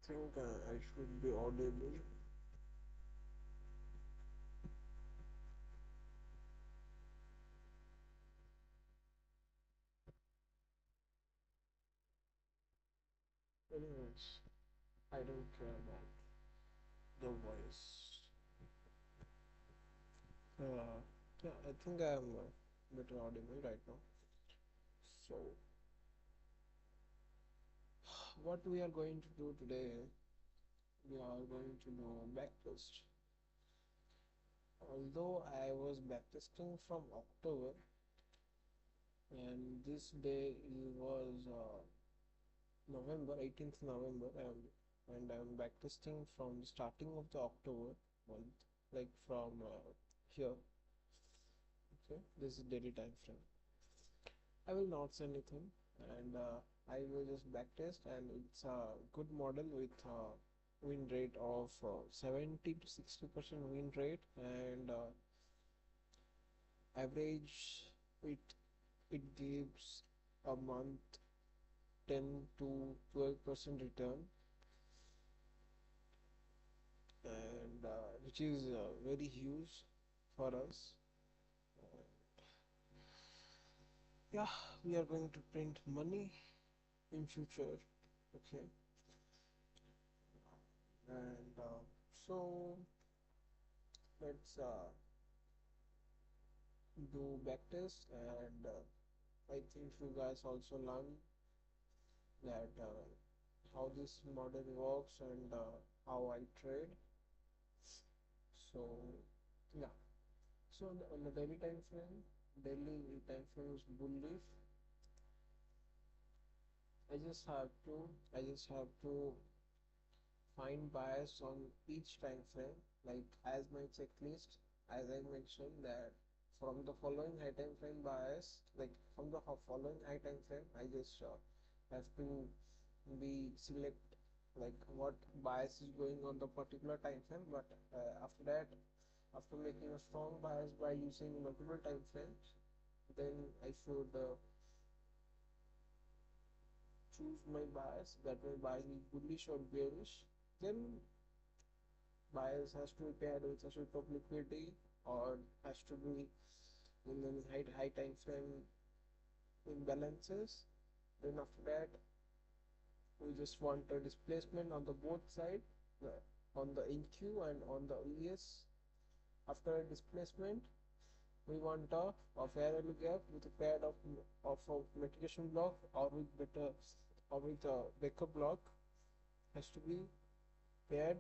think I should be audible. Anyways, I don't care about the voice. Yeah, I think I'm better audible right now. So, what we are going to do today, we are going to do a backtest. Although I was backtesting from October, and this day was November, 18th November, and I'm backtesting from the starting of the October month, like from here. Okay, this is daily time frame. I will not say anything, and I will just backtest, and it's a good model with win rate of 70 to 60% win rate, and average it it gives a month 10 to 12% return, and which is very huge for us. Yeah, we are going to print money in future. Okay, and so let's do backtest, and I think you guys also learn that how this model works, and how I trade. So yeah, so on the daily time frame is bullish. I just have to find bias on each time frame, like as my checklist, as I mentioned that from the following high time frame bias, like from the following high time frame, I just have to be select like what bias is going on the particular time frame. But after that, after making a strong bias by using multiple time frames, then I should choose my bias, that my bias is bullish or bearish. Then bias has to be paired with a sweep of liquidity, or has to be in the high time frame imbalances. Then after that, we just want a displacement on the both side, on the NQ and on the ES. After a displacement, we want a fair value gap with a pair of a mitigation block, or with better, or with a backup block, has to be paired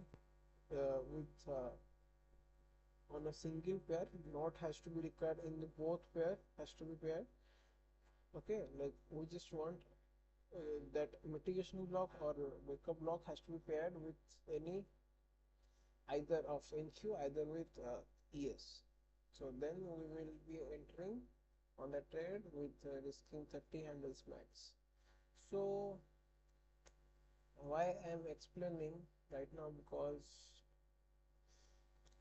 with on a single pair, not has to be required in the both pair, has to be paired. Okay, like we just want that mitigation block or backup block has to be paired with any either of NQ, either with ES. So then we will be entering on a trade with risking 30 handles max. So why I am explaining right now, because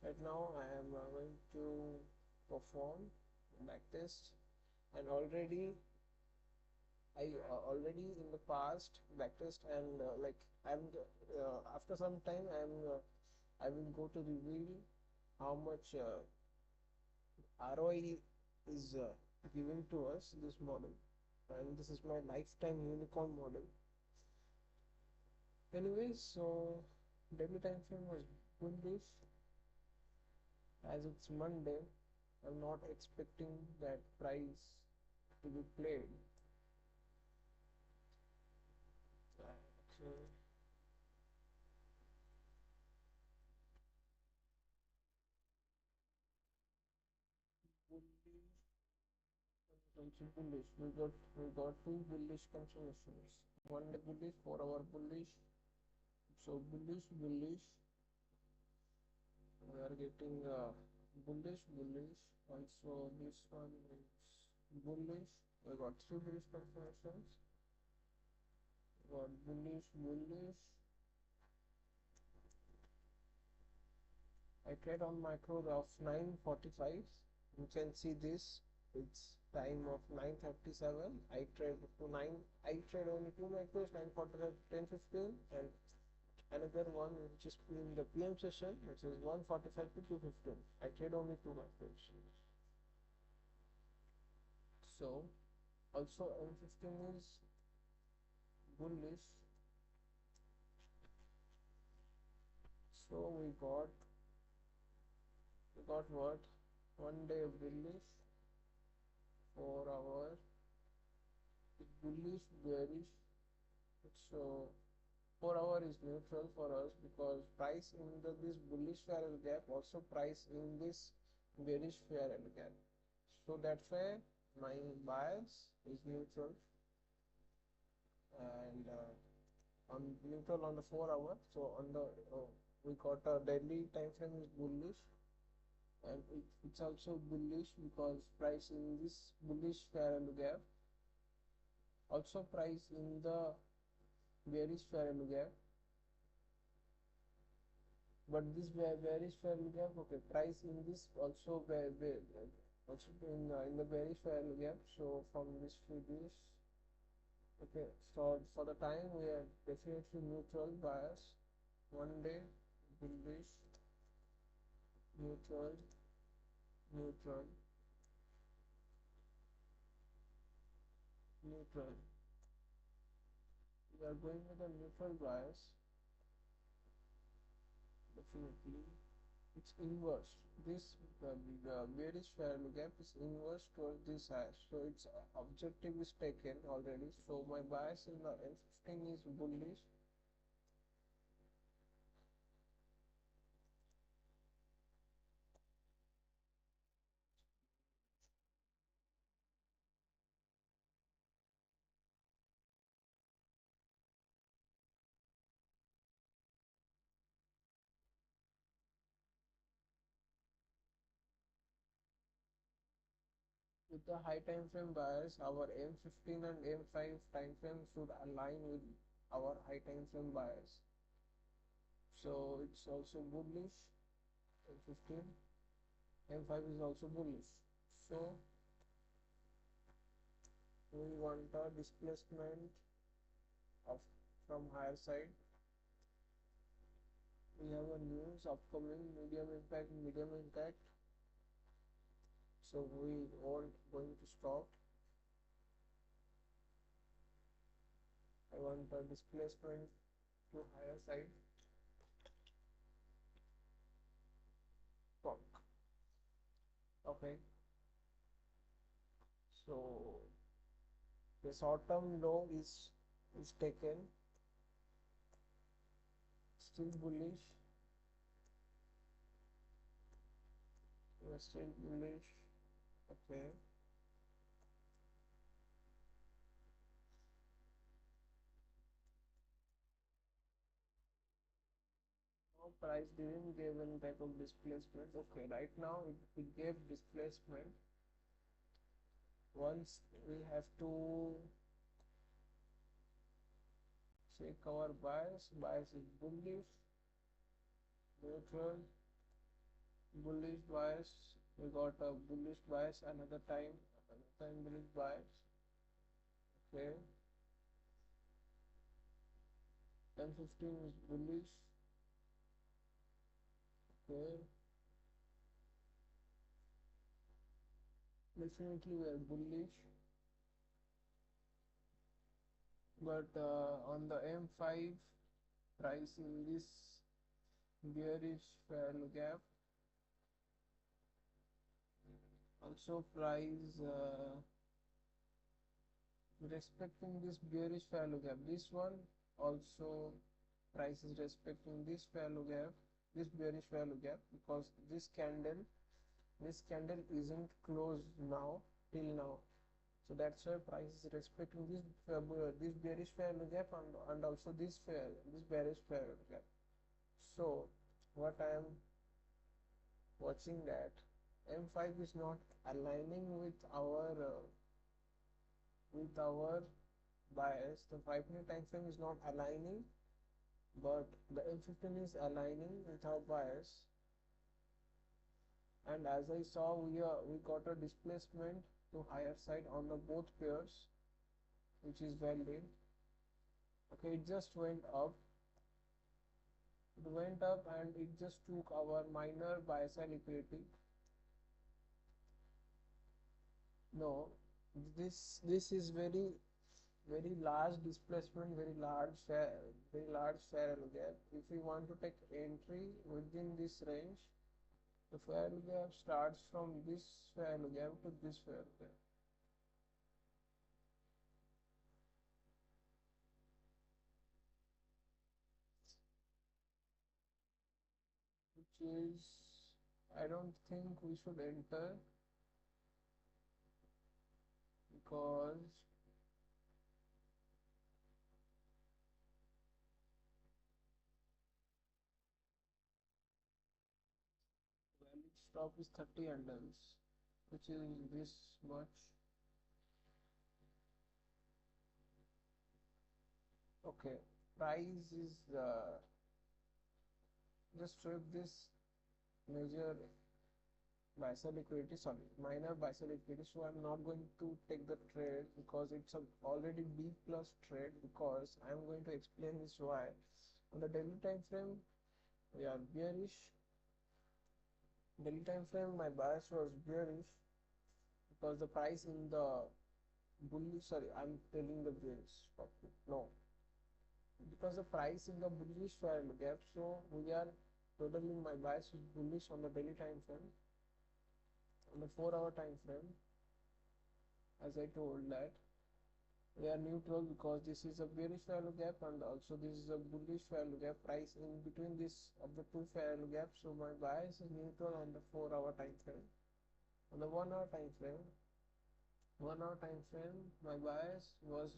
right now I am going to perform backtest, and already in the past backtest, and like I'm after some time I will go to reveal how much ROI is giving to us this model, and this is my lifetime unicorn model. Anyways, so daily time frame was bullish. As it's Monday, I'm not expecting that price to be played. So bullish, also bullish. We got two bullish confirmations. 1 day bullish, 4 hour bullish. So bullish. We are getting bullish. Also, this one is bullish. We got three bullish confirmations. Got bullish. I trade on micro of 9:45. You can see this. It's time of 9:37. I trade only two micros, 9:45, 10:15, and another one which is in the PM session, which is 145 to 215. I trade only two markets. So also M15 is bullish. So we got what? 1 day bullish, 4 hour bullish, bearish. So 4 hour is neutral for us because price in this bullish parallel gap also price in this bearish parallel gap. So that's why my bias is neutral, and on neutral on the 4 hour. So on the we got a daily time frame is bullish, and it's also bullish because price in this bullish parallel gap, also price in the bearish parallel gap. But this bearish parallel gap, okay, price in this also also in the bearish parallel gap. So from this to this, okay. So for the time we are definitely neutral bias. 1 day bullish, neutral, neutral, neutral. We are going with a neutral bias. Definitely, it's inverse. This bearish parallel gap is inverse towards this hash, so its objective is taken already. So my bias in the M15 is bullish. With the high time frame bias, our M15 and M5 time frame should align with our high time frame bias. So it's also bullish. M15, M5 is also bullish. So we want a displacement of from higher side. We have a news upcoming, medium impact. So we aren't going to stop. I want a displacement to higher side. Punk. Okay. So the short-term low is taken. Still bullish. We're still bullish. Okay. Now price didn't give any type of displacement. Okay, right now it gave displacement. Once we have to check our bias. Bias is bullish, neutral, bullish bias. We got a bullish bias another time bullish bias. Okay. M15 is bullish. Okay. Definitely we are bullish. But on the M5 price in this bearish parallel gap, also price respecting this bearish parallel gap. This one also price is respecting this parallel gap, this bearish parallel gap, because this candle isn't closed now till now. So that's why price is respecting this this bearish parallel gap and also this bearish parallel gap. So what I am watching that M5 is not aligning with our bias. The 5-minute time frame is not aligning, but the M15 is aligning with our bias. And as I saw, we got a displacement to higher side on the both pairs, which is valid. Okay, it just went up. It went up and it just took our minor buy sell liquidity. No, this is very large displacement, very large fair value gap. If we want to take entry within this range, the fair value gap starts from this fair value gap to this fair value gap, which is, I don't think we should enter, because valid stop is 30 handles, which is this much. Okay, price is just flip this major buy sell liquidity, sorry, minor buy sell liquidity. So I'm not going to take the trade because it's a already B plus trade, because I'm going to explain this why. On the daily time frame, we are bearish. Daily time frame, my bias was bearish because the price in the bullish, sorry, I'm telling the bearish topic. No, because the price in the bullish fair gap, so we are totally, my bias is bullish on the daily time frame. On the 4-hour time frame, as I told that we are neutral because this is a bearish value gap and also this is a bullish value gap, price in between this of the two value gaps. So my bias is neutral on the 4-hour time frame. On the 1-hour time frame, 1-hour time frame, my bias was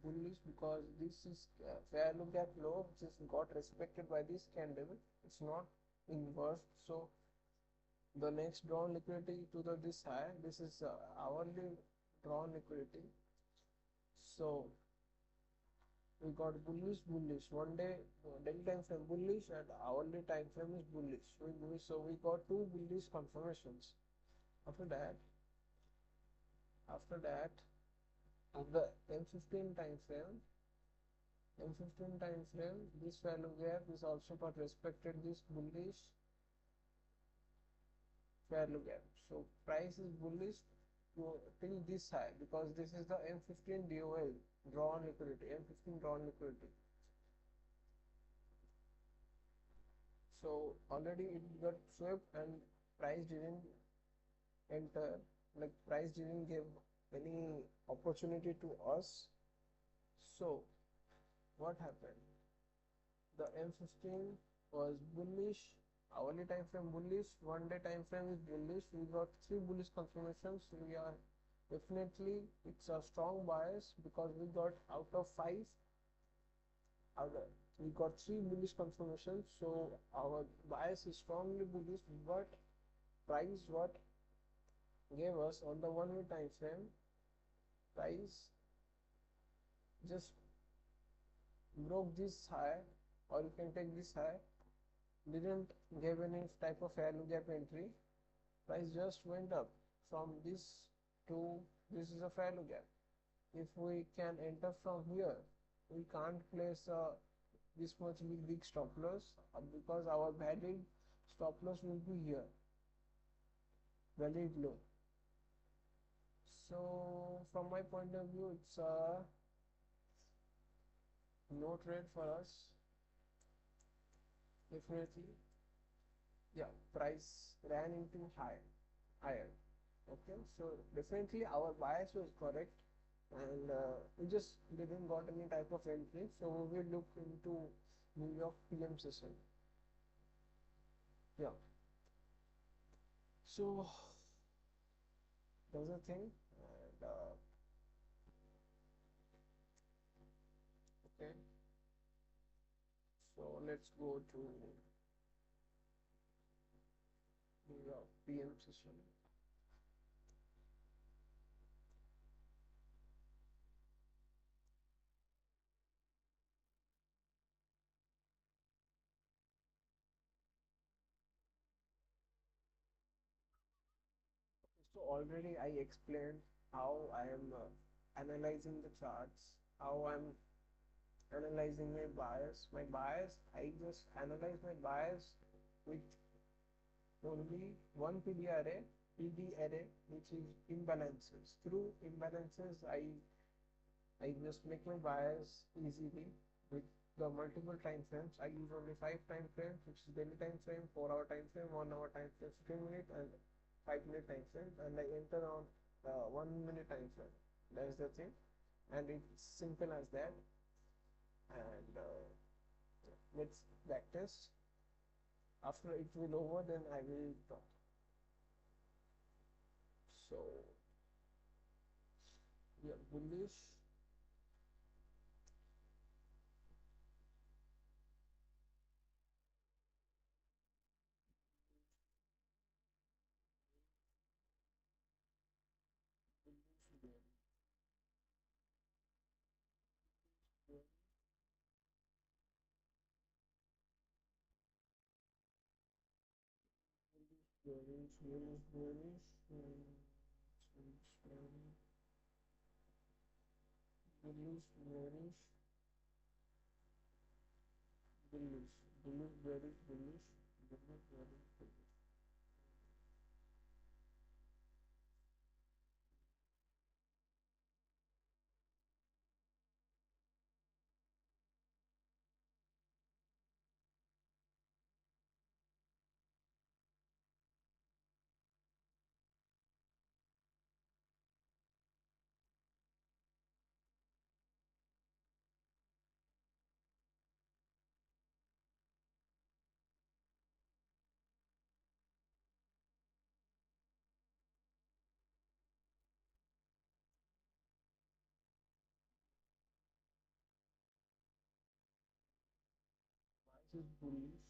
bullish because this is value gap low, which is got respected by this candle. It's not inverse. So the next drawn liquidity to the this high, this is hourly drawn liquidity. So we got bullish, bullish. One day, daily time frame bullish and hourly time frame is bullish. So we got two bullish confirmations. After that, on the M15 time frame, this value gap is also got respected this bullish value gap. So price is bullish till this high because this is the M15 DOL drawn liquidity, M15 drawn liquidity. So already it got swept and price didn't enter, like price didn't give any opportunity to us. So what happened? The M15 was bullish, hourly time frame bullish, 1-day time frame is bullish. We got three bullish confirmations. We are definitely, it's a strong bias because we got out of five, we got three bullish confirmations. So our bias is strongly bullish, but price what gave us on the 1-week time frame, price just broke this high, or you can take this high, didn't give any type of value gap entry, price just went up from this to this is a value gap. If we can enter from here, we can't place this much big stop loss because our valid stop loss will be here, valid low. So from my point of view, it's a no trade for us, definitely. Yeah, price ran into higher. Okay, so definitely our bias was correct, and we just didn't got any type of entry. So we will look into New York PM session. Yeah, so that's the thing. And okay, so let's go to New York PM session. So already I explained how I am analyzing the charts, how I'm analyzing my bias. My bias, I just analyze my bias with only one PD array, which is imbalances. Through imbalances, I just make my bias easily with the multiple time frames. I use only 5 time frames, which is daily time frame, 4 hour time frame, 1 hour time frame, 15 minute, and 5 minute time frame, and I enter on 1 minute time frame. That's the thing, and it's simple as that. And let's backtest. After it will over, then I will talk. So we are bullish. Bullish, bullish, bullish, bullish, bullish, bullish, bullish, bullish, bullish, bullish, bullish, bullish. Why is it bullish?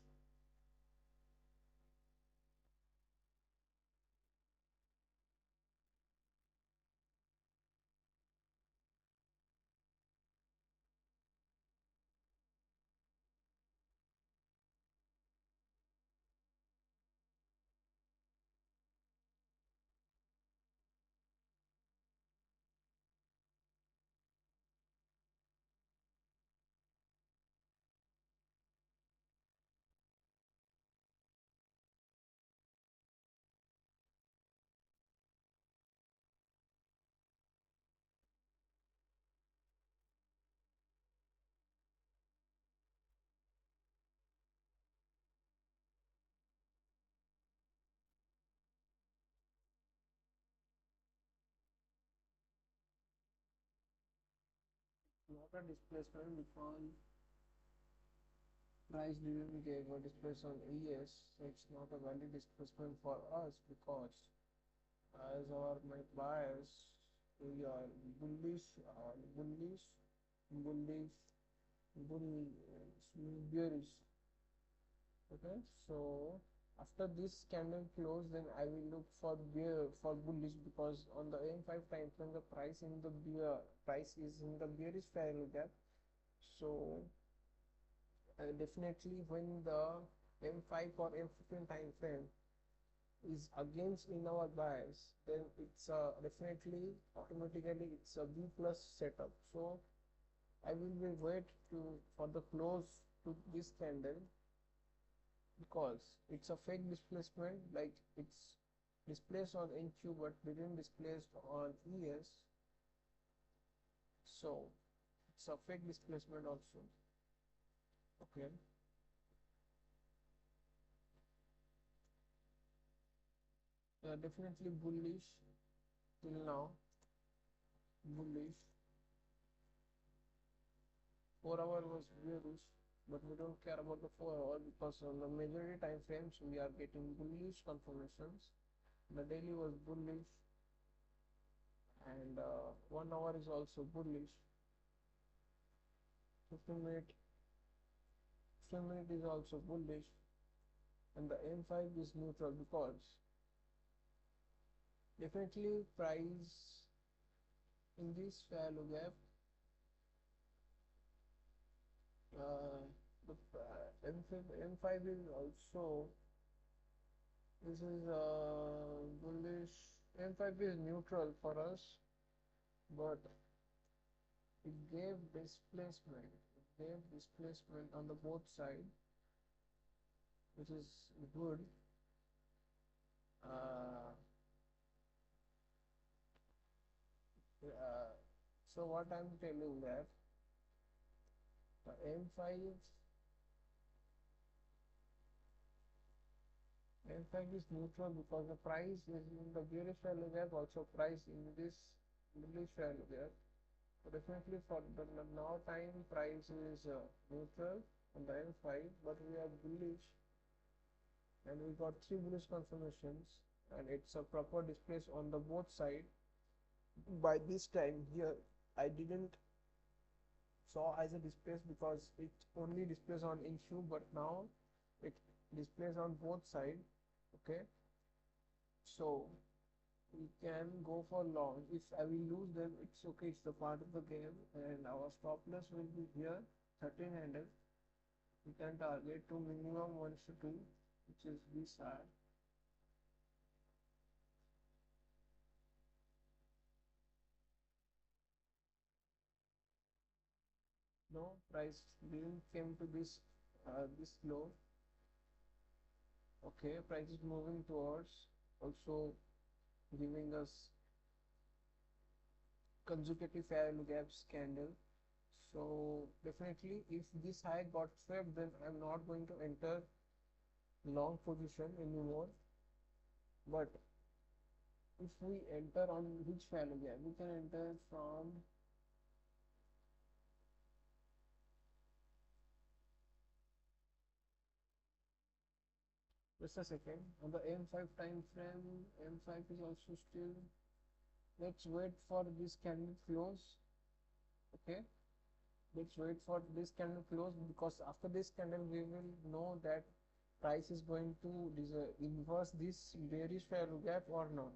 Not a displacement because price didn't give a displacement on ES, so it's not a valid displacement for us because as our my bias we are bullish, bullish, bullish, bullish, bearish. Okay, so after this candle close, then I will look for bullish because on the M5 time frame the price is in the bearish parallel gap. So definitely when the M5 or M15 time frame is against in our bias, then it's definitely automatically it's a B plus setup. So I will be wait to for the close to this candle because it's a fake displacement, like it's displaced on NQ but didn't displaced on ES, so it's a fake displacement also. Okay, definitely bullish till now, bullish. 4 hour was bearish, but we don't care about the 4 hour because on the majority time frames we are getting bullish confirmations. The daily was bullish, and 1 hour is also bullish. 15 minute 15 minute is also bullish, and the M5 is neutral because definitely price in this value gap, uh, the M5 is also, this is bullish. M5 is neutral for us, but it gave displacement. wave displacement on the both side, which is good. uh, uh, so what I'm telling that M5 is neutral because the price is in the bearish value gap, also price in this bullish value gap. So definitely for the now time price is neutral on the M5, but we are bullish and we got three bullish confirmations and it's a proper displace on the both side. By this time here I didn't saw as a displace because it only displays on issue, but now it displays on both side. Okay, so we can go for long. If I will lose, then it's okay, it's the part of the game, and our stop loss will be here 13 handle. We can target to minimum 1 to 2, which is this high. No, price didn't came to this low. Okay, price is moving towards, also giving us consecutive value gaps candle. So definitely if this high got swept, then I'm not going to enter long position anymore. But if we enter on which value gap, we can enter from just a second on the M5 time frame. M5 is also still, let's wait for this candle close. Okay, let's wait for this candle close, because after this candle we will know that price is going to inverse this bearish value gap or not.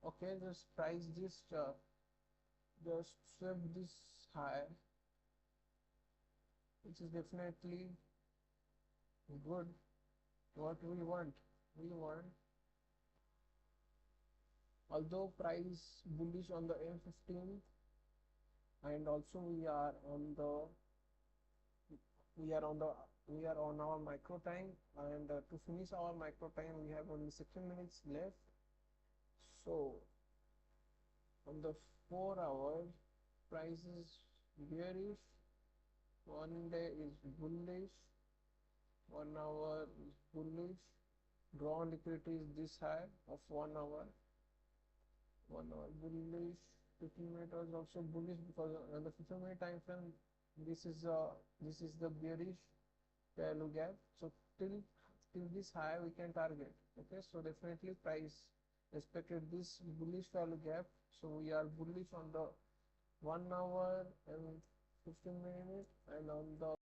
Okay, just price just swept this high, which is definitely good. What we want, although price bullish on the M15, and also we are on our micro time, and to finish our micro time we have only 16 minutes left. So on the 4 hour price is bearish, 1 day is bullish, 1 hour is bullish. Drawn liquidity is this high of 1 hour. 1 hour bullish. 15 minute was also bullish, because on the 15-minute time frame this is the bearish value gap. So till this high we can target. Okay, so definitely price respected this bullish value gap, so we are bullish on the 1 hour and 15 minutes, and on the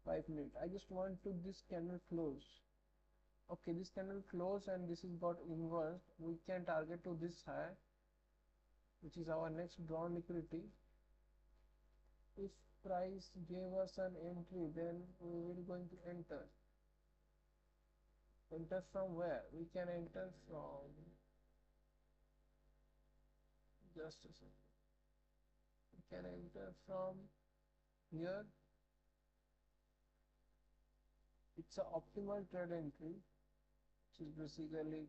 5 minutes. I just want to this candle close. Okay, this candle close and this is got inversed. We can target to this high, which is our next drawn liquidity. If price gave us an entry, then we will going to enter from where? We can enter from, just a second, we can enter from here. It's an optimal trade entry, which is basically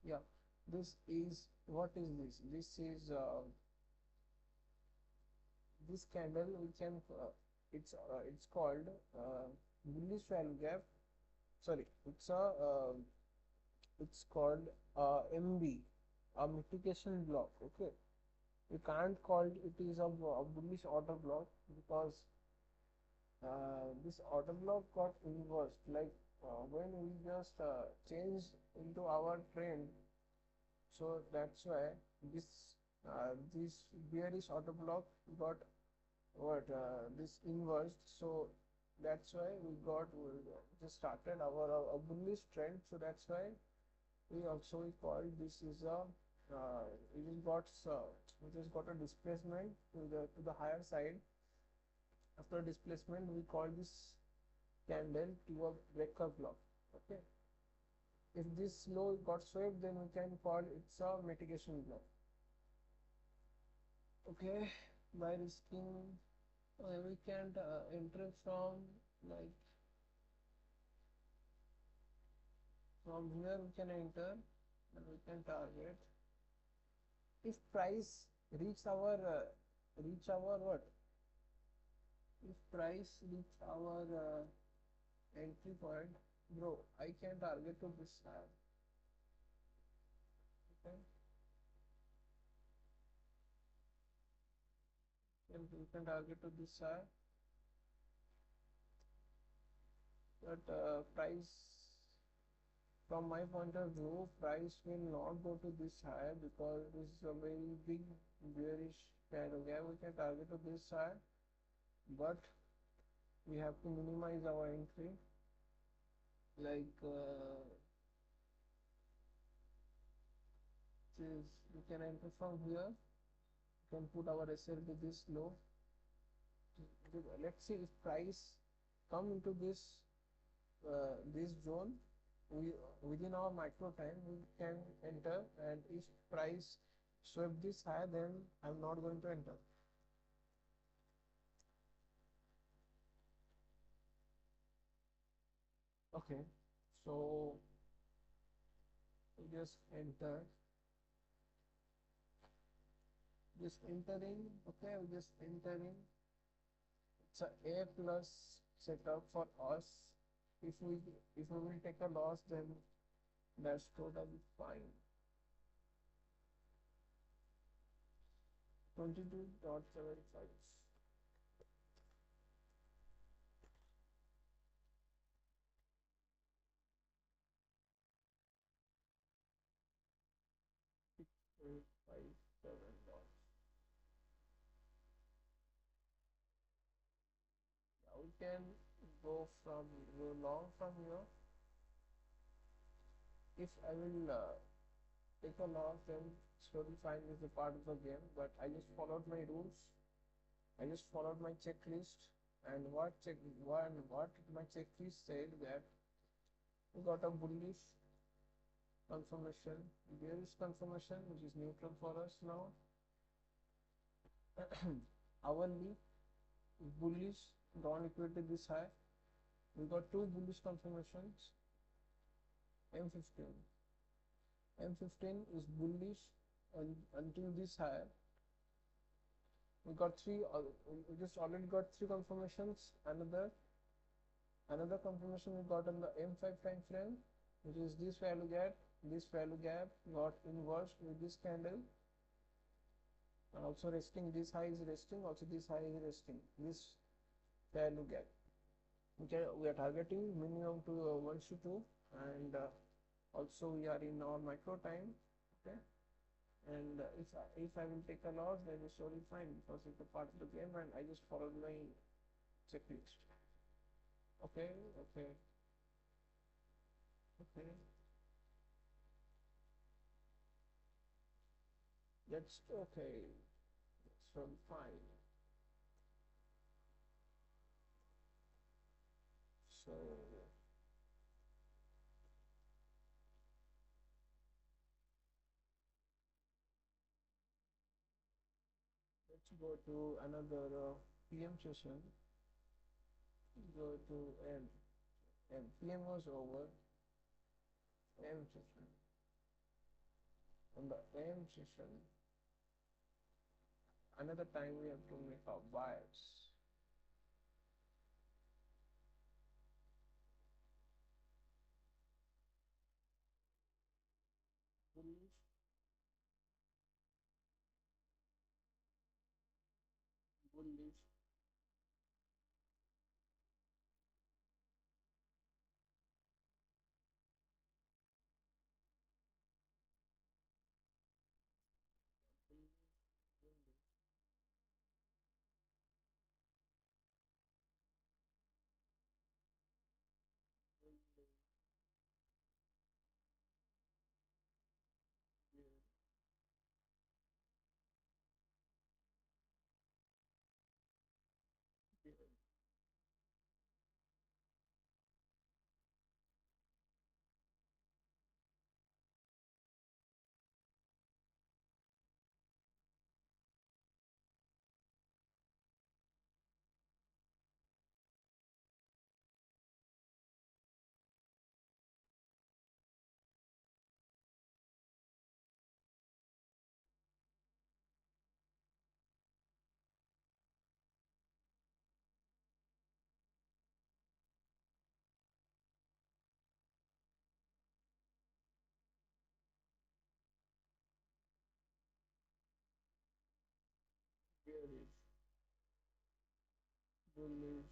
yeah, this is, what is this? This is this candle. We can it's called bullish value gap. Sorry, it's called MB, a mitigation block. Okay, you can't call it is a bullish order block, because this order block got inversed, like when we just change into our trend. So that's why this bearish order block got this inversed. So that's why we just started our bullish trend. So that's why we call this is a it just got a displacement to the higher side. After displacement we call this candle to a breaker block. Okay, if this low got swept, then we can call it's a mitigation block. Okay, by risking, we can't enter like from here we can enter and we can target. If price reach our what? If price reach our entry point, bro, I can target to this side. Okay, and we can target to this side, but price from my point of view, price will not go to this high because this is a very big bearish candle gap. We can target to this side, but we have to minimize our entry. Like this, we can enter from here. We can put our SL to this low. Let's see if price come into this zone. We within our micro time we can enter, and if price sweep this high, then I'm not going to enter. Okay, so we just enter, just entering. Okay, we just entering. It's a plus setup for us. If we will take a loss, then that's totally fine. 22.75. $6.57. Now we can go long from here. If I will take a loss, then it's totally fine, is a part of the game. But I just followed my rules. I just followed my checklist, and what my checklist said that we got a bullish confirmation, bearish confirmation, which is neutral for us now. Hourly bullish, drawn equity this high. We got two bullish confirmations. M15. M15 is bullish until this high. We got three. We just already got three confirmations. Another confirmation we got on the M5 time frame, which is this value gap. This value gap got inverse with this candle, and also resting. This high is resting. Also this high is resting. This value gap. We are targeting minimum to 1 to 2, and also we are in our micro time. Okay, and if I will take a loss, then it's totally fine because it's a part of the game, and I just followed my checklist. Okay, okay, okay. That's okay. That's totally fine. So let's go to another PM session. Go to M. PM was over. M session. On the M session, another time we have to make our bias. Bullish, bullish, bullish, bullish, bullish, bullish. bullish.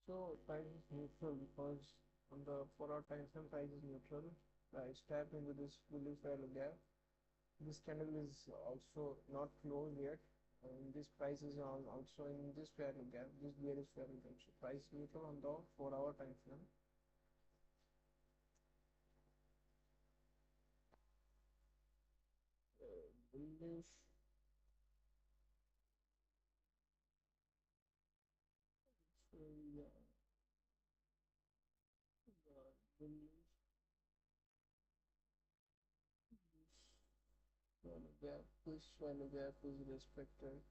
So price is neutral because on the 4 hour time frame price is neutral. Price tap into this bullish value gap. This candle is also not closed yet. This price is on also in this value gap, this bearish value gap. So price neutral on the 4 hour time frame. Bullish. So yeah, bullish value gap. This value gap is respected.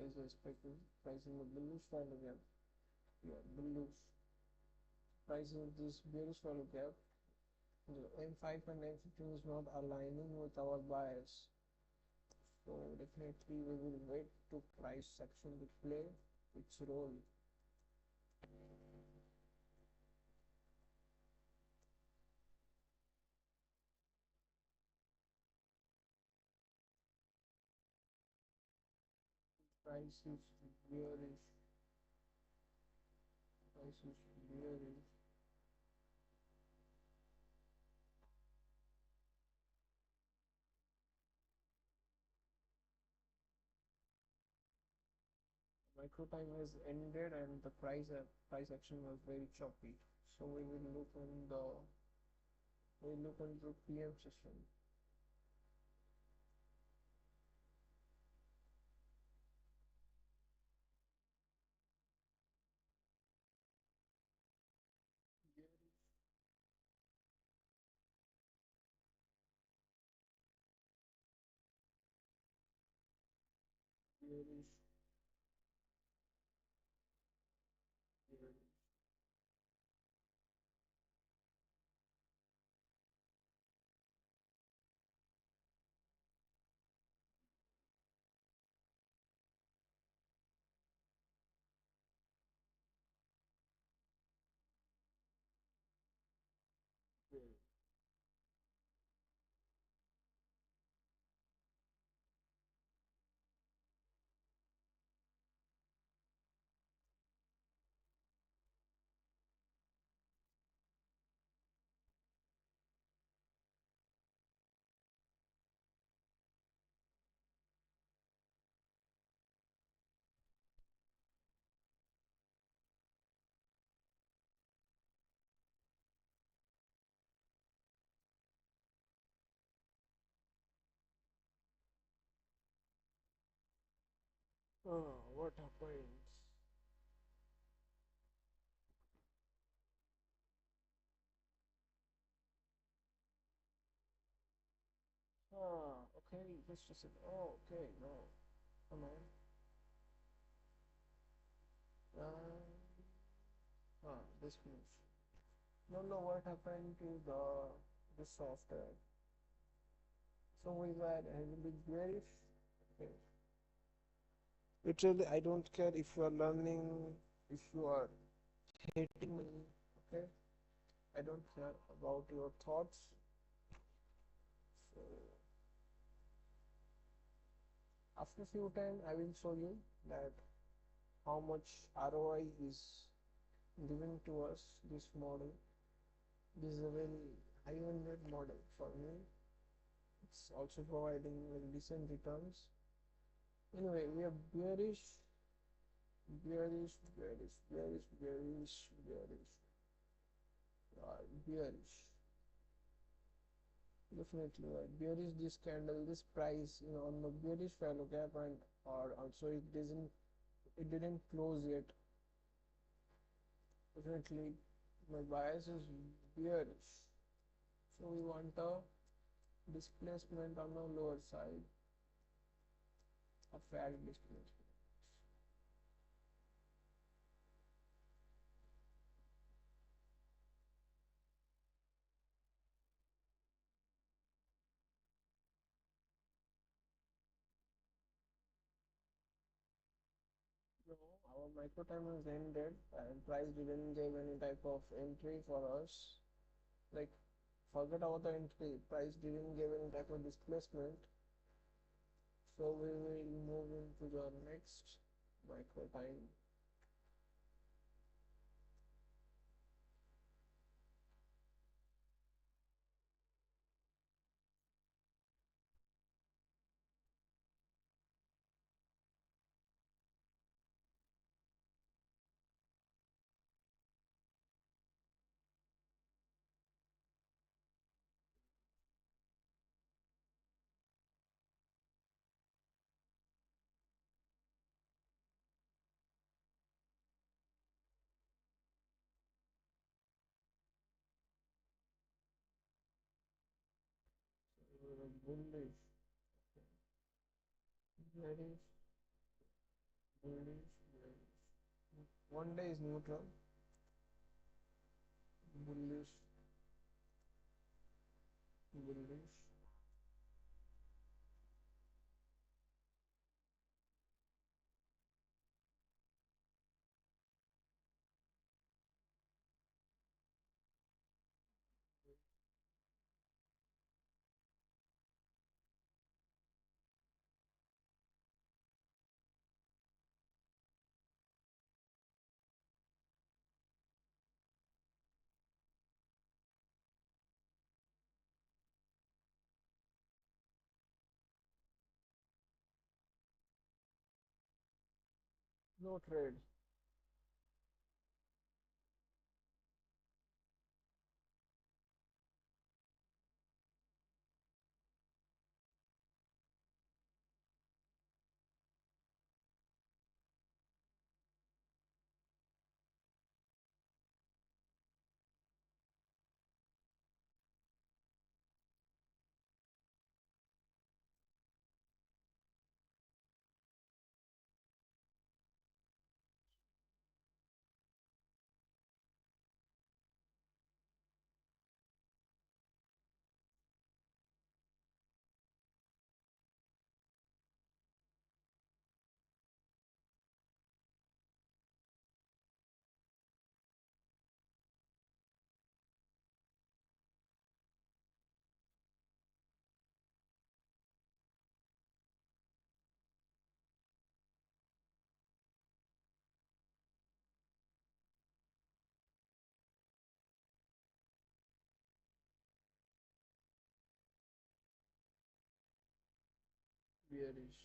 Is respected. Price in the bullish value gap. Yeah, bullish. Price in this bearish value gap. The M5 and M15 is not aligning with our bias. So definitely we will wait to price section to play its role. Price is bearish. Price is bearish. Micro time has ended and the price action was very choppy. So we look into PM session. Bearish, bearish. Bearish. What happens? Okay, let's just say, oh, okay, no, come on. This move. Don't know what happened to the software. So we were heavily bearish. Okay. Literally, I don't care if you are learning, if you are hating me. Okay, I don't care about your thoughts. So after few time, I will show you that how much ROI is given to us. This model. This is a very high-ended model for me. It's also providing very decent returns. Anyway, we are bearish, bearish, bearish, bearish, bearish, bearish, bearish. Definitely right. Bearish this candle, this price, on the bearish value gap, and or also it didn't close yet. Definitely, my bias is bearish. So we want a displacement on the lower side, a fat displacement. No, our micro time has ended and price didn't give any type of entry for us. Like forget about the entry. Price didn't give any type of displacement. So we will move into the next micro time. Bullish, bearish, bullish, bearish. 1 day is neutral, bullish, bullish. No trade. Bearish.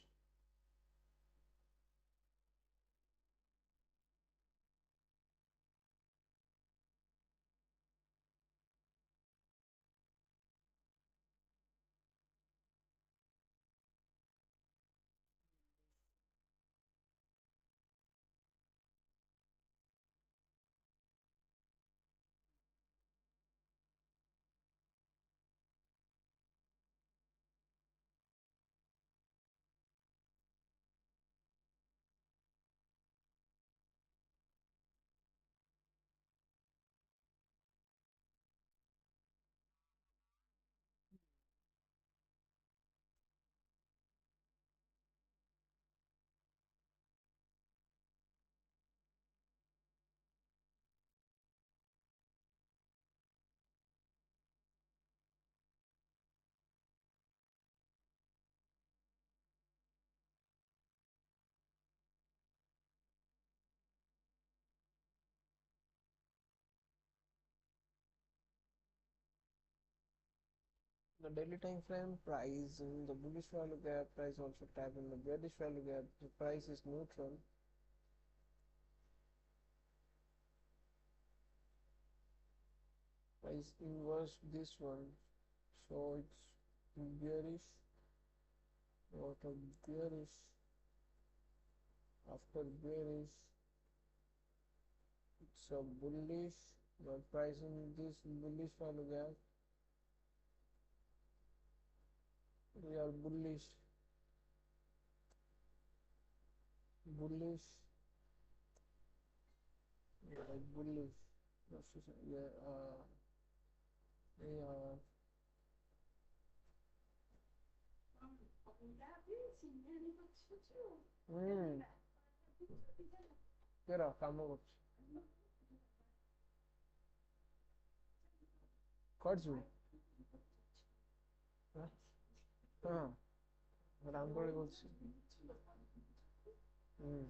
The daily time frame price in the bullish value gap, price also tap in the bearish value gap. The price is neutral. Price inverse this one, so it's bearish. After bearish, after bearish, it's a bullish. But price in this bullish value gap, we are bullish, bullish, yeah, bullish. Yeah, yeah. Bera কাম করছি করছি হ্যাঁ, হ্যাঁ, run করে বলছি। হুম।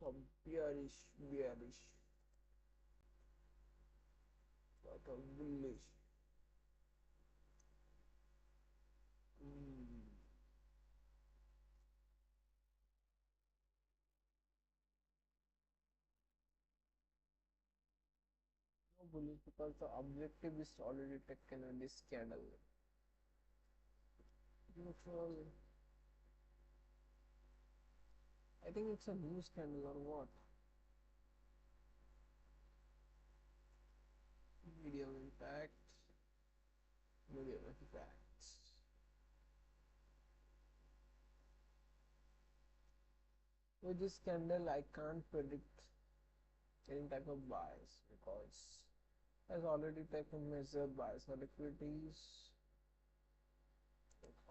of bearish, lot of bullish. Mm. No bullish because the objective is already taken in this candle. Neutral. I think it's a news candle or what? Medium impact. Medium impact. With this candle, I can't predict any type of bias because has already taken measure bias liquidities,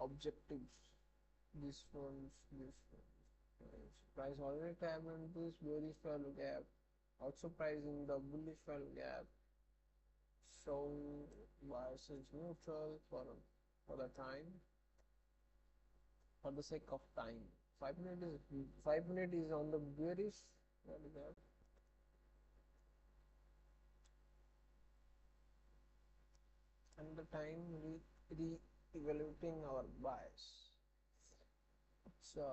objectives. This one, this one. Price already tapped into this bearish value gap, also pricing the bullish value gap. So bias is neutral for the time, for the sake of time. 5 minute is on the bearish value gap. And the time re-evaluating our bias. So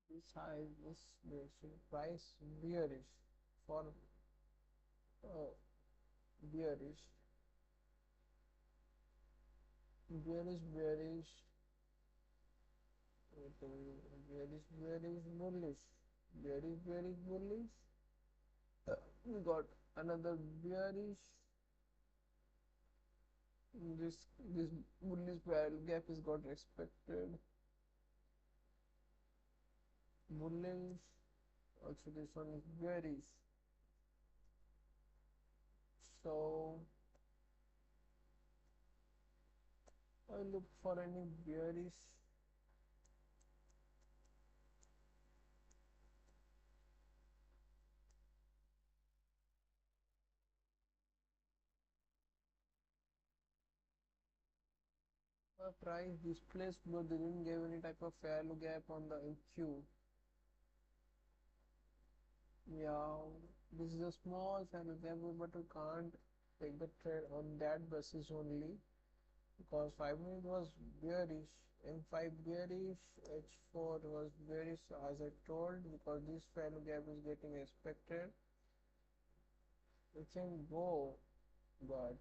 this high, this price bearish for uh, bearish, bearish, bullish, bullish. We got another bearish. This this bullish barrel gap is got respected. Bullish. Also, this one is bearish. So I look for any bearish. Price displaced, but they didn't give any type of value gap on the EQ. Yeah, this is a small value gap, but we can't take the trade on that basis only because 5 minute was bearish, M5 bearish, H4 was bearish as I told because this value gap is getting expected. We can go, but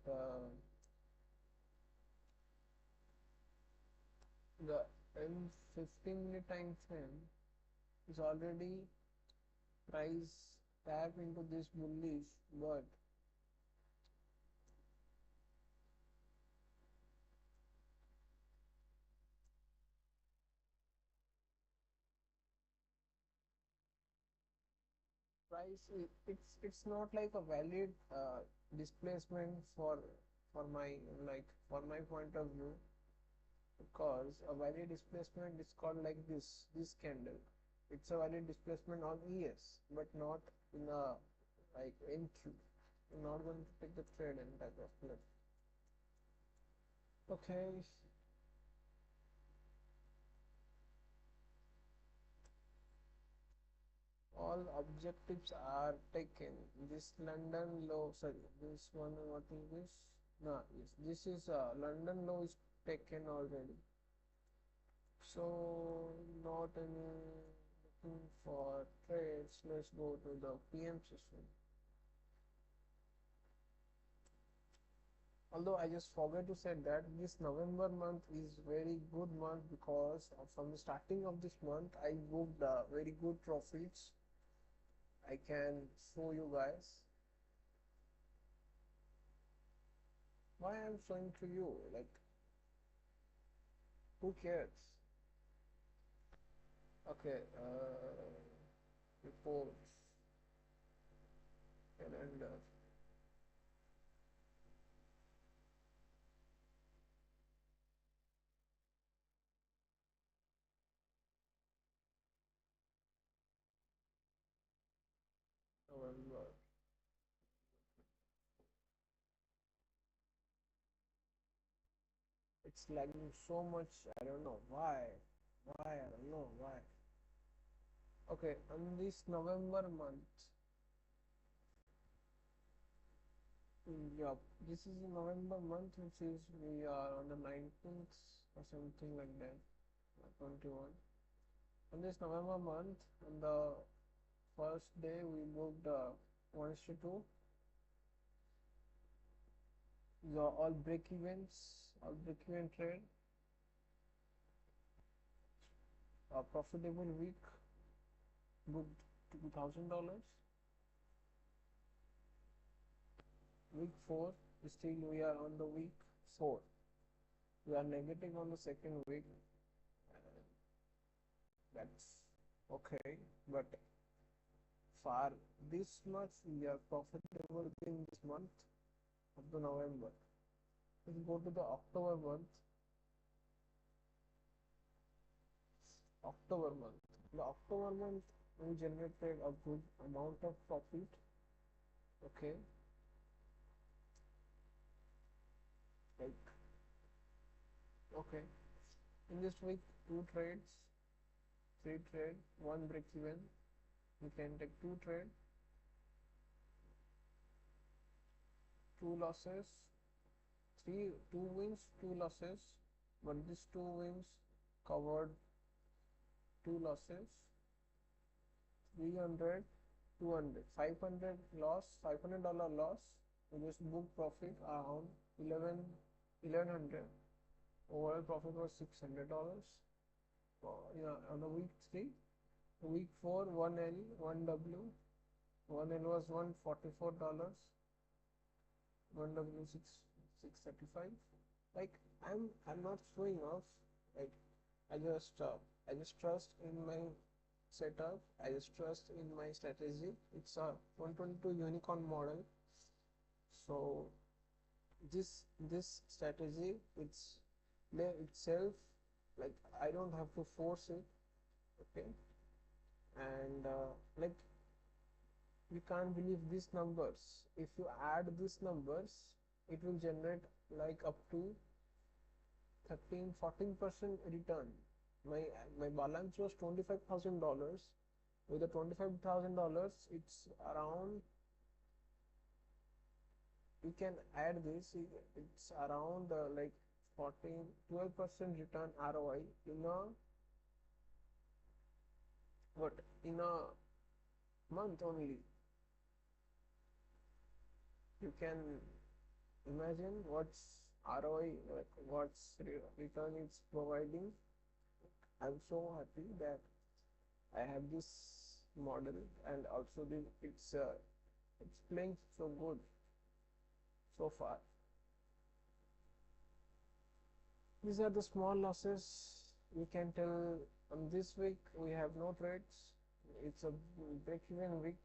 the M15 minute time frame is already price tap into this bullish, but price it's not like a valid displacement for my for my point of view because a valid displacement is called like this candle. It's a valid displacement on ES but not in a like NQ. I'm not going to take the trade in type of flip. Okay, all objectives are taken. This London low, sorry, this one, what is this? No, yes, this is London low is taken already. So not any looking for trades. Let's go to the PM session. Although I just forgot to say that this November month is very good month because from the starting of this month I booked very good profits. I can show you guys. Why I'm showing to you? Like, who cares? Okay, reports, calendar. November. it's lagging so much. I don't know why. I don't know why. Okay, on this November month, yeah, this is November month, which is we are on the 19th or something like that, 21. On this November month, on the first day, we booked 1:2. The all break even trade, a profitable week, booked $2,000. Week 4, still we are on the week 4. We are negative on the second week. That's okay, but for this much we are profitable in this month of the November. Let's go to the October month. October month. The October month we generated a good amount of profit. Okay, like okay. In this week, two trades, three trade, one break even. You can take two trade, two losses, two wins, two losses, but these two wins covered two losses. 300, 200, 500 loss, $500 loss. We just book profit around 1100. Overall profit was $600. Yeah, on the week 3, week 4, 1L, 1W. 1L was $144. 1W 635. Like I'm not showing off. Like I just trust in my setup. I just trust in my strategy. It's a 122 unicorn model. So this strategy itself, like I don't have to force it. Okay, and like you can't believe these numbers. If you add these numbers, it will generate like up to 13-14% return. My balance was $25,000. With the $25,000, it's around, you can add this, it's around like 12% return ROI in a what, in a month only. You can imagine what's ROI, like what's return it's providing. I'm so happy that I have this model, and also it's playing so good so far. These are the small losses. We can tell on this week we have no trades. It's a break-even week.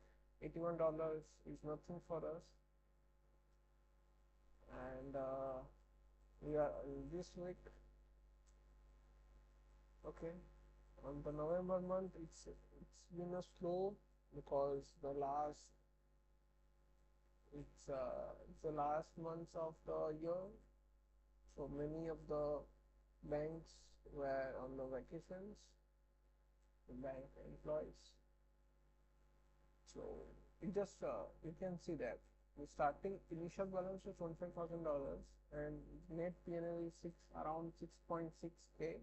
$81 is nothing for us, and we are in this week. Okay, on the November month, it's been a slow because it's the last months of the year, so many of the banks were on the vacations, the bank employees. So it just you can see that the starting initial balance is $25,000 and net PNL is around 6.6K,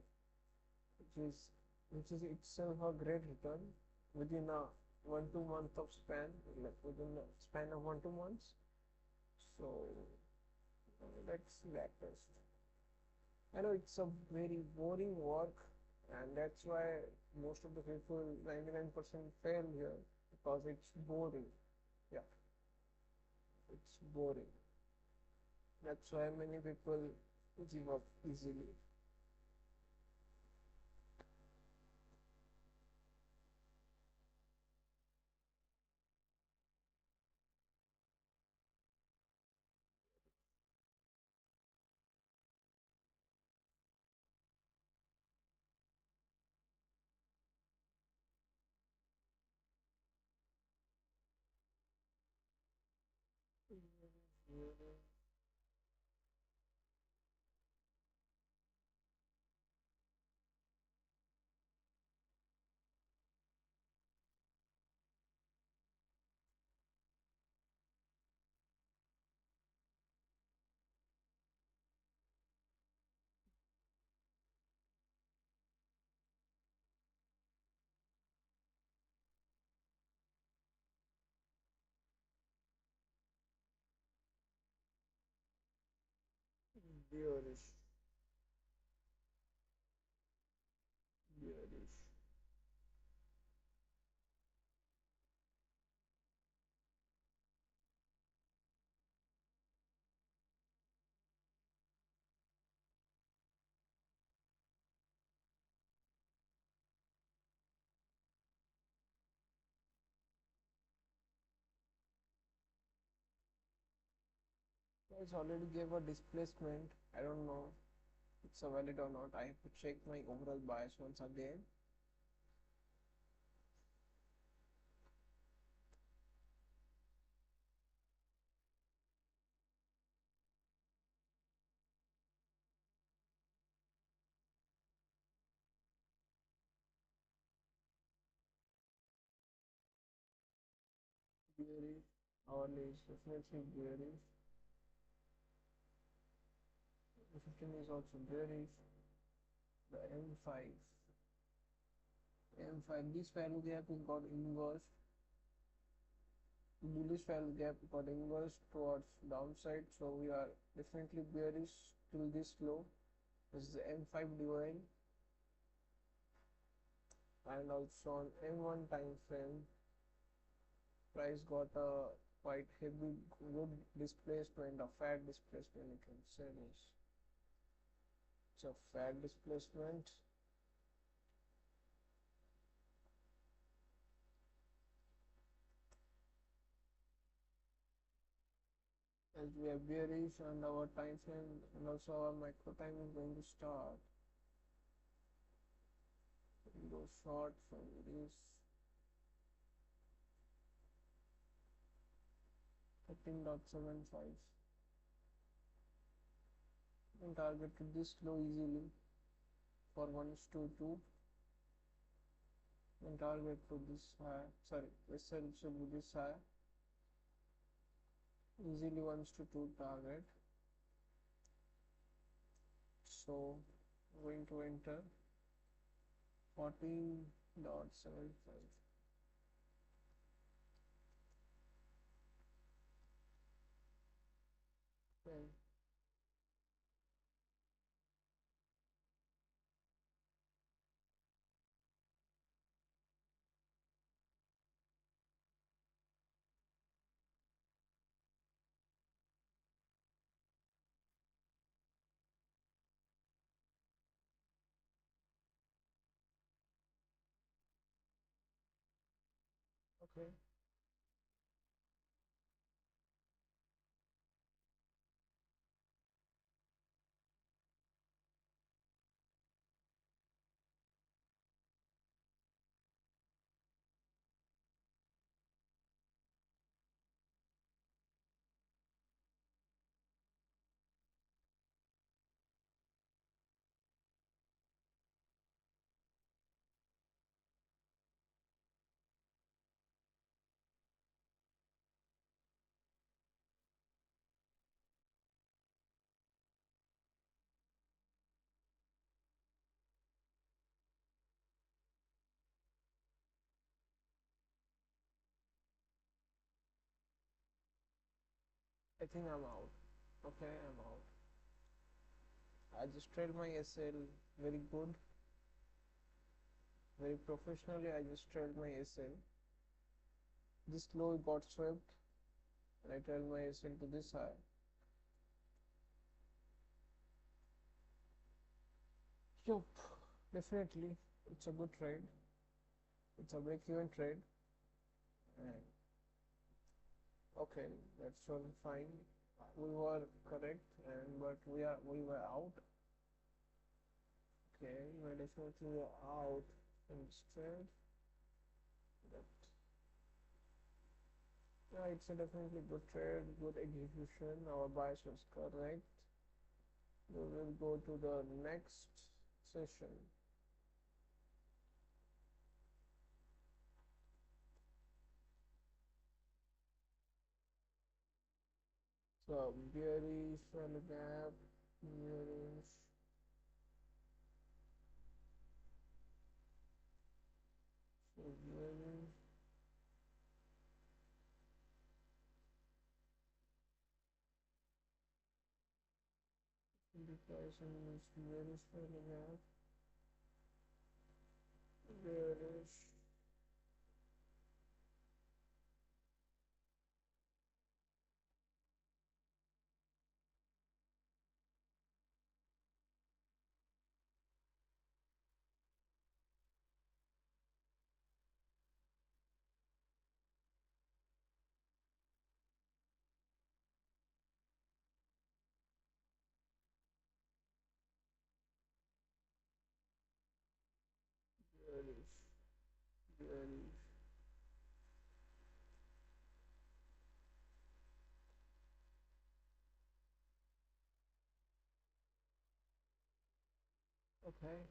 which is itself a great return within a 1-2 month of span, like within the span of 1-2 months. So let's backtest. I know it's a very boring work, and that's why most of the people, 99% fail here, because it's boring. Yeah, it's boring. That's why many people give up easily. bearish, bearish. It's already gave a displacement. I don't know it's a valid or not. I have to check my overall bias once again. Bearish. Hourly is definitely bearish. The 15 is also bearish. The M5. M5. This value gap is got inverse. Bullish value gap got inverse towards downside. So we are definitely bearish till this low. This is the M5 divine. And also on M1 time frame, price got a quite heavy good displacement, a fat displacement you can say this. It's a fat displacement. As we are bearish and our time frame and also our micro time is going to start. We go short from this 13.75 and target to this low easily for 1:2 and target to this high, sorry, SL should be this high, easily 1:2 target. So going to enter 14.75. Okay. Okay. I think I'm out. Okay, I'm out. I just trailed my SL very good, very professionally. I just trailed my SL. This low got swept, and I trailed my SL to this high. Yup, definitely, it's a good trade. It's a break-even trade. And okay, that's all fine. We were correct, and but we were out. Okay, we were definitely out in this trade. But yeah, it's a definitely good trade, good execution. Our bias was correct. We will go to the next session. So bearish and gap, bearish. So bearish, price and where is finding out? Where is where is where is okay.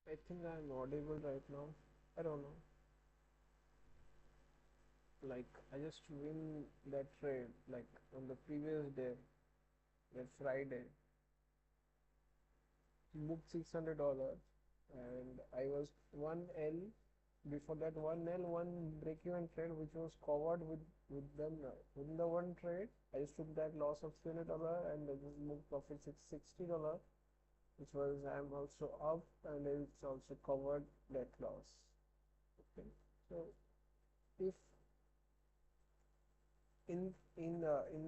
I think I'm audible right now. I don't know. Like I just win that trade like on the previous day, that Friday, booked $600, and I was one L before that. One L, one break even trade which was covered with them within the one trade. I just took that loss of $300 and I just booked profit $60, which was I'm also up, and it's also covered that loss. Okay, so if in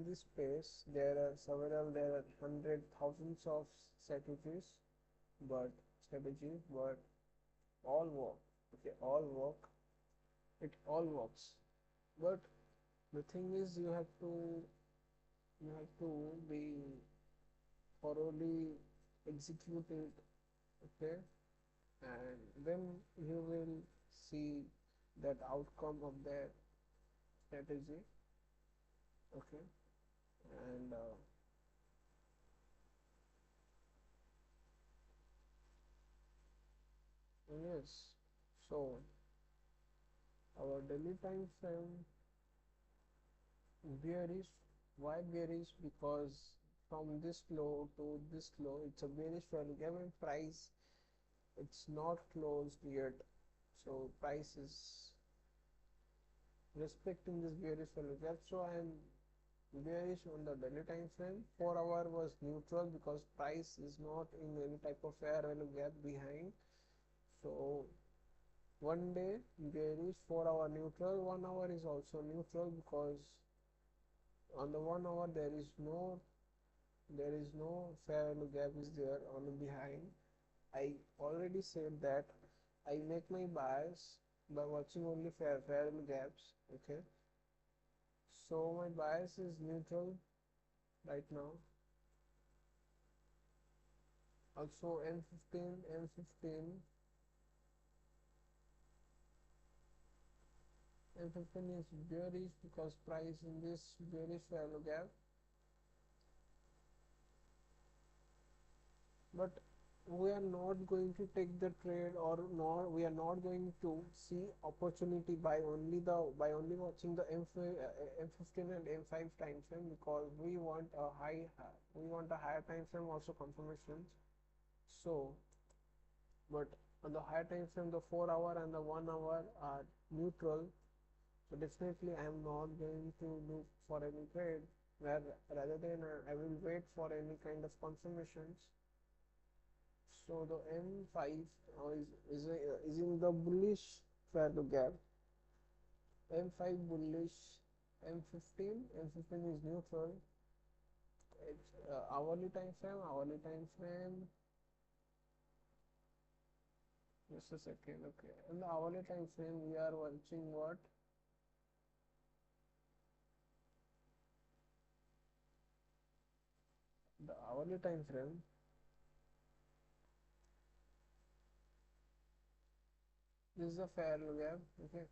this space there are several, there are hundred thousands of strategies, but all work. Okay, all work. It all works, but the thing is you have to be thoroughly execute it. Okay, and then you will see that outcome of that strategy. Okay, and yes, so our daily time frame bearish. Why bearish? Because from this low to this low, it's a bearish value. Given price, it's not closed yet, so price is respecting this bearish value gap. So I am bearish on the daily time frame. 4 hour was neutral because price is not in any type of fair value gap behind. So one day bearish, 4 hour neutral. 1 hour is also neutral because on the 1 hour there is no fair value gap is there on the behind. I already said that I make my bias by watching only fair value gaps. Okay, so my bias is neutral right now. Also M15 is bearish because price in this bearish value gap, but we are not going to take the trade, or nor we are not going to see opportunity by only watching the M15 and M5 time frame, because we want a higher time frame also confirmations. So but on the higher time frame, the 4 hour and the 1 hour are neutral. So definitely I am not going to look for any trade, where rather than I will wait for any kind of confirmations. So the M5 is in the bullish value gap. M5 bullish, M15 is neutral. It's hourly time frame. Just a second. Okay, in the hourly time frame we are watching what? The hourly time frame. This is a fair gap. Okay,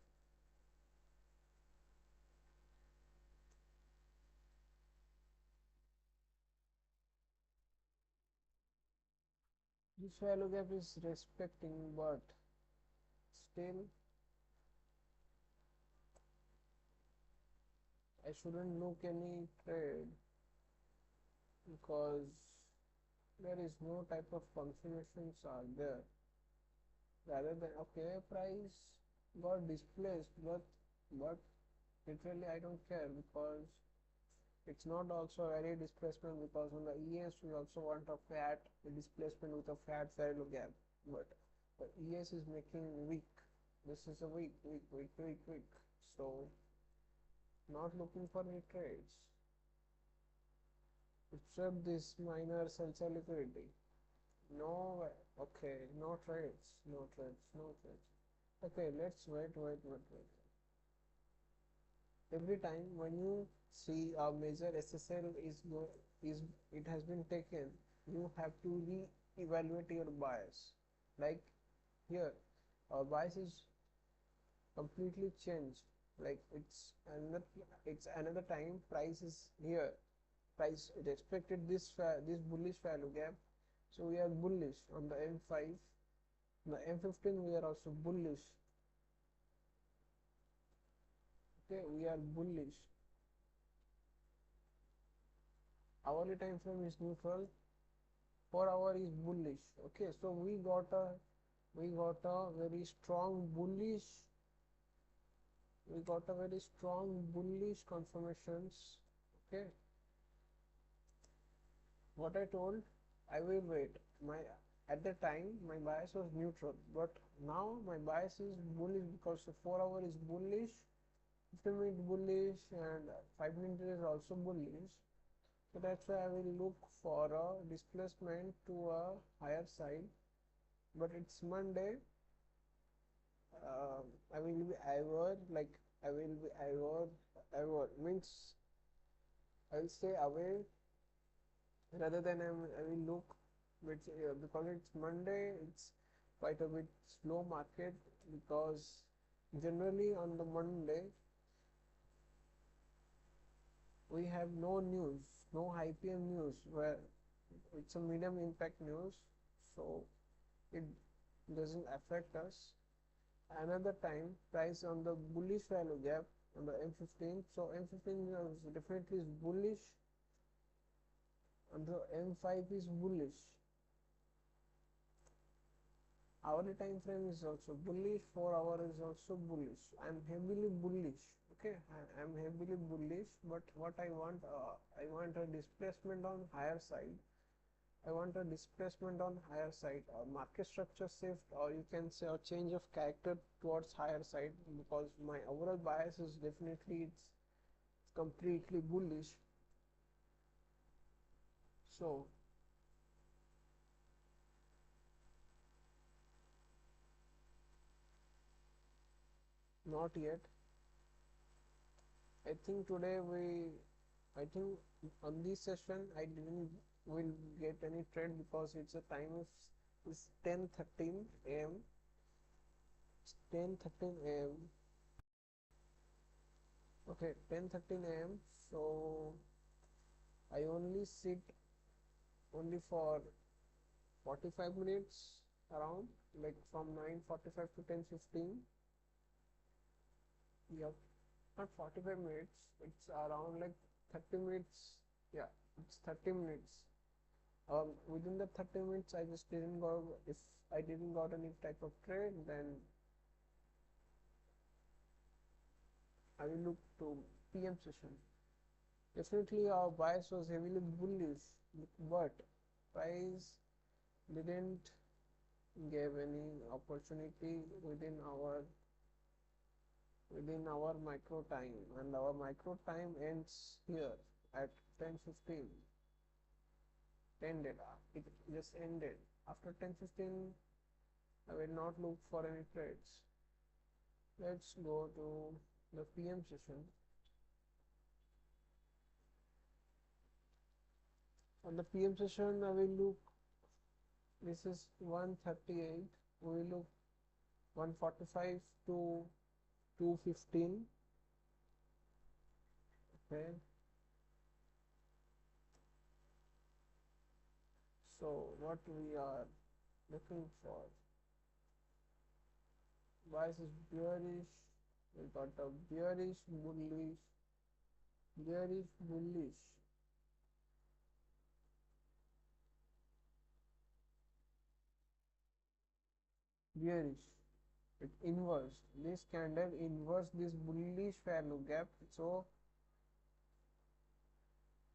this value gap is respecting, but still I shouldn't look any trade because there is no type of confirmations are there. Rather than, okay, price got displaced, but literally I don't care, because it's not also very displacement, because on the ES we also want a fat displacement with a fat value gap, but the ES is making weak. This is a weak. So not looking for any trades. Except this minor sell liquidity. No way. Okay, no trades, no trades, no trades. Okay, let's wait. Every time when you see a major SSL is it has been taken, you have to re-evaluate your bias. Like here, our bias is completely changed. Like it's another time. Price is here. Price respected this bullish value gap, so we are bullish on the M5. The M15 we are also bullish. Okay, we are bullish. Hourly time frame is neutral. 4 hour is bullish. Okay, so we got a very strong bullish. We got a very strong bullish confirmations. Okay, what I told, I will wait. My at the time my bias was neutral, but now my bias is bullish because the 4 hour is bullish, 15 minute bullish, and 5 minute is also bullish. So that's why I will look for a displacement to a higher side. But it's Monday. I will be aware, like I will be aware means I will stay away rather than I will look, which because it's Monday, it's quite a bit slow market because generally on the Monday we have no news, no high PM news, where it's a medium impact news, so it doesn't affect us. Another time price on the bullish value gap on the M15, so M15 is definitely is bullish and the M5 is bullish. Hourly time frame is also bullish, 4 hour is also bullish. I am heavily bullish. Okay, I am heavily bullish, but what I want a displacement on higher side. I want a displacement on higher side, or market structure shift, or you can say a change of character towards higher side, because my overall bias is definitely it's completely bullish. So not yet. I think today I think on this session I didn't will get any trade because it's a time of is 10:13 a.m. It's 10:13 a.m. Okay, 10:13 a.m. So I only sit only for 45 minutes around, like from 9:45 to 10:15. Yep, not 45 minutes. It's around like 30 minutes. Yeah, it's 30 minutes. Within the 30 minutes, I just didn't go. If I didn't got any type of trade, then I will look to PM session. Definitely, our bias was heavily bullish, but price didn't give any opportunity within our micro time, and our micro time ends here at 10:15. Ended. It just ended. After 10:15, I will not look for any trades. Let's go to the PM session. On the PM session, I will look. This is 138. We will look 145 to 215. Okay. So what we are looking for? Bias is bearish. We got a bearish, bullish, bearish, bullish. Bearish. It inverse. This candle inverse this bullish value gap. So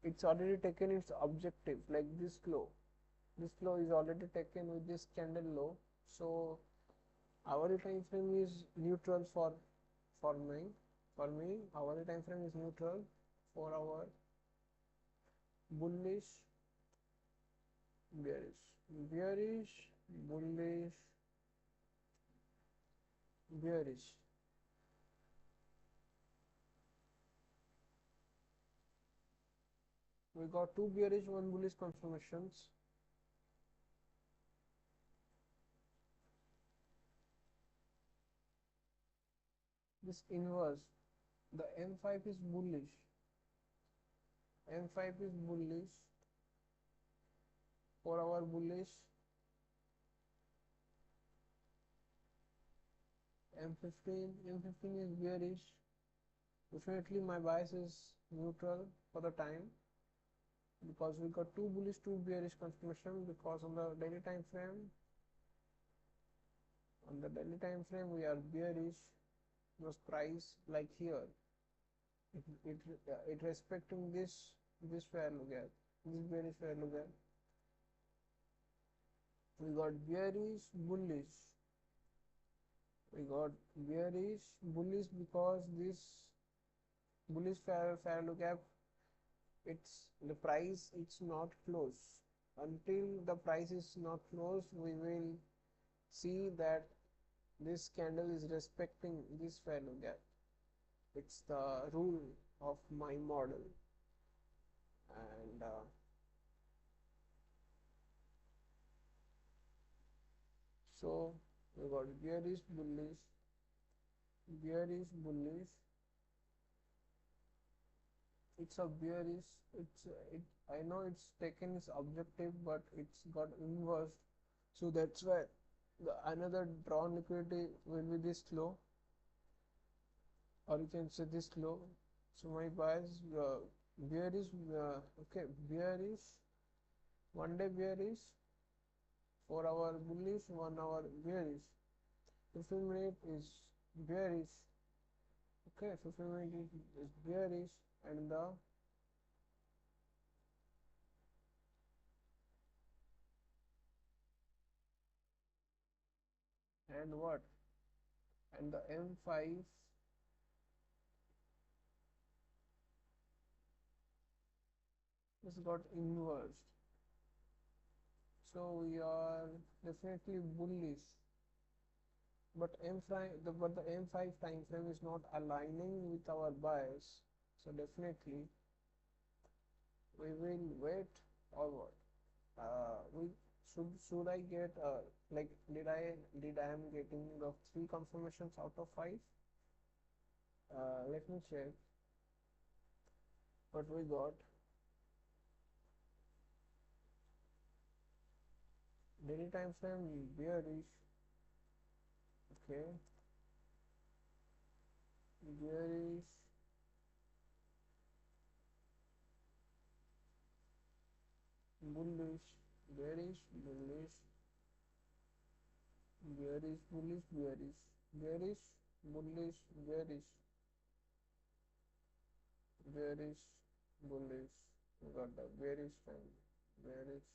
it's already taken its objective, like this low. This low is already taken with this candle low. So hourly time frame is neutral for me. For me, hourly time frame is neutral. 4 hour bullish, bearish, bearish, bullish, bearish. We got two bearish, one bullish confirmations. This inverse, the M5 is bullish. M5 is bullish. 4 hour bullish. M15 is bearish. Definitely my bias is neutral for the time, because we got two bullish, two bearish confirmation. Because on the daily time frame we are bearish. Was price like here, it respecting this value gap, this bearish value gap. We got bearish bullish, we got bearish bullish, because this bullish value gap, it's the price, it's not close. Until the price is not closed, we will see that this candle is respecting this value gap. It's the rule of my model. And so we got bearish bullish, bearish bullish. It's a bearish, I know it's taken its objective, but it's got inversed, so that's why another drawn liquidity will be this low, or you can say this low. So my bias, bearish, okay, bearish, 1 day bearish, 4 hour bullish, 1 hour bearish. 15 minute is bearish, okay, 15 minute is bearish, and what, and the M5 is got inversed, so we are definitely bullish. But the M5 time frame is not aligning with our bias, so definitely we will wait, or what? We should I get like, did I am getting the 3 confirmations out of 5? Let me check what we got. Daily time frame bearish, okay, bearish, bullish, bearish, bullish, bearish, bullish, bearish, bearish, bullish, bearish, bearish, bullish. We got the bearish time, bearish,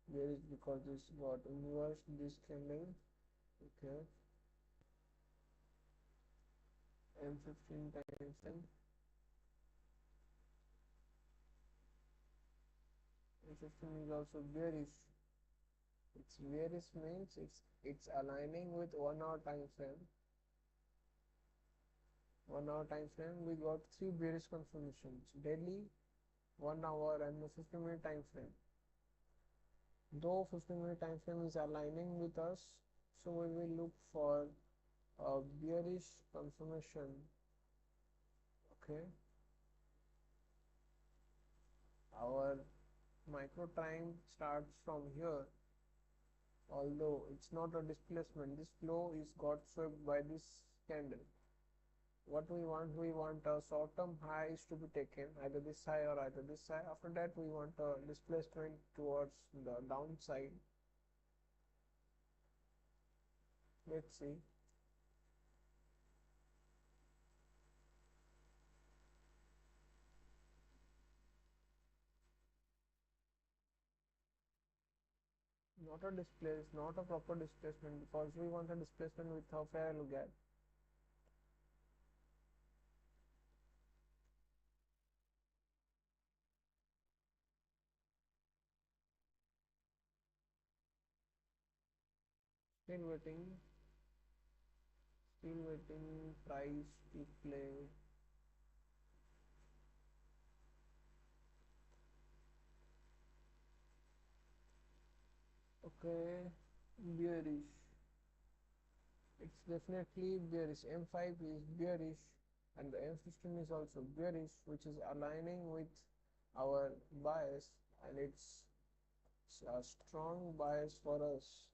bearish, because this got inverse this candle, okay. M15 time frame, M15 is also bearish. It's bearish means it's aligning with 1 hour time frame. 1 hour time frame, we got 3 bearish confirmations: daily, 1 hour, and the 15-minute time frame. Though 15-minute time frame is aligning with us, so we will look for a bearish confirmation, okay. Our micro time starts from here, although it's not a displacement. This flow is got swept by this candle. What we want a short-term highs to be taken, either this high or either this high. After that, we want a displacement towards the downside. Let's see. Not a proper displacement, because we want a displacement with a fair value gap. Still waiting, price to play. Okay, bearish. It's definitely bearish. M5 is bearish, and the M15 is also bearish, which is aligning with our bias, and it's a strong bias for us.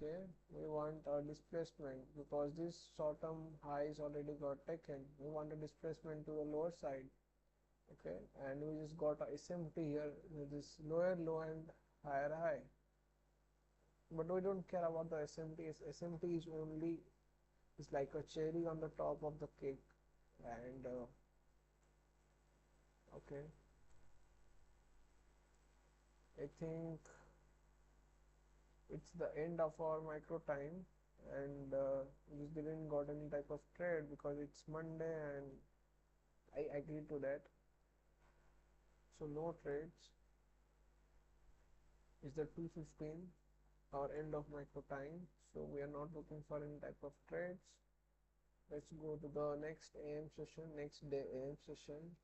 Okay, we want a displacement because this short-term high is already got taken. We want a displacement to the lower side. Okay, and we just got a SMT here, this lower low and higher high. But we don't care about the SMT. SMT is only, it's like a cherry on the top of the cake. And okay, I think it's the end of our micro time, and we didn't got any type of trade because it's Monday, and I agree to that. So no trades. Is the 2:15 our end of micro time? So we are not looking for any type of trades. Let's go to the next AM session, next day AM session.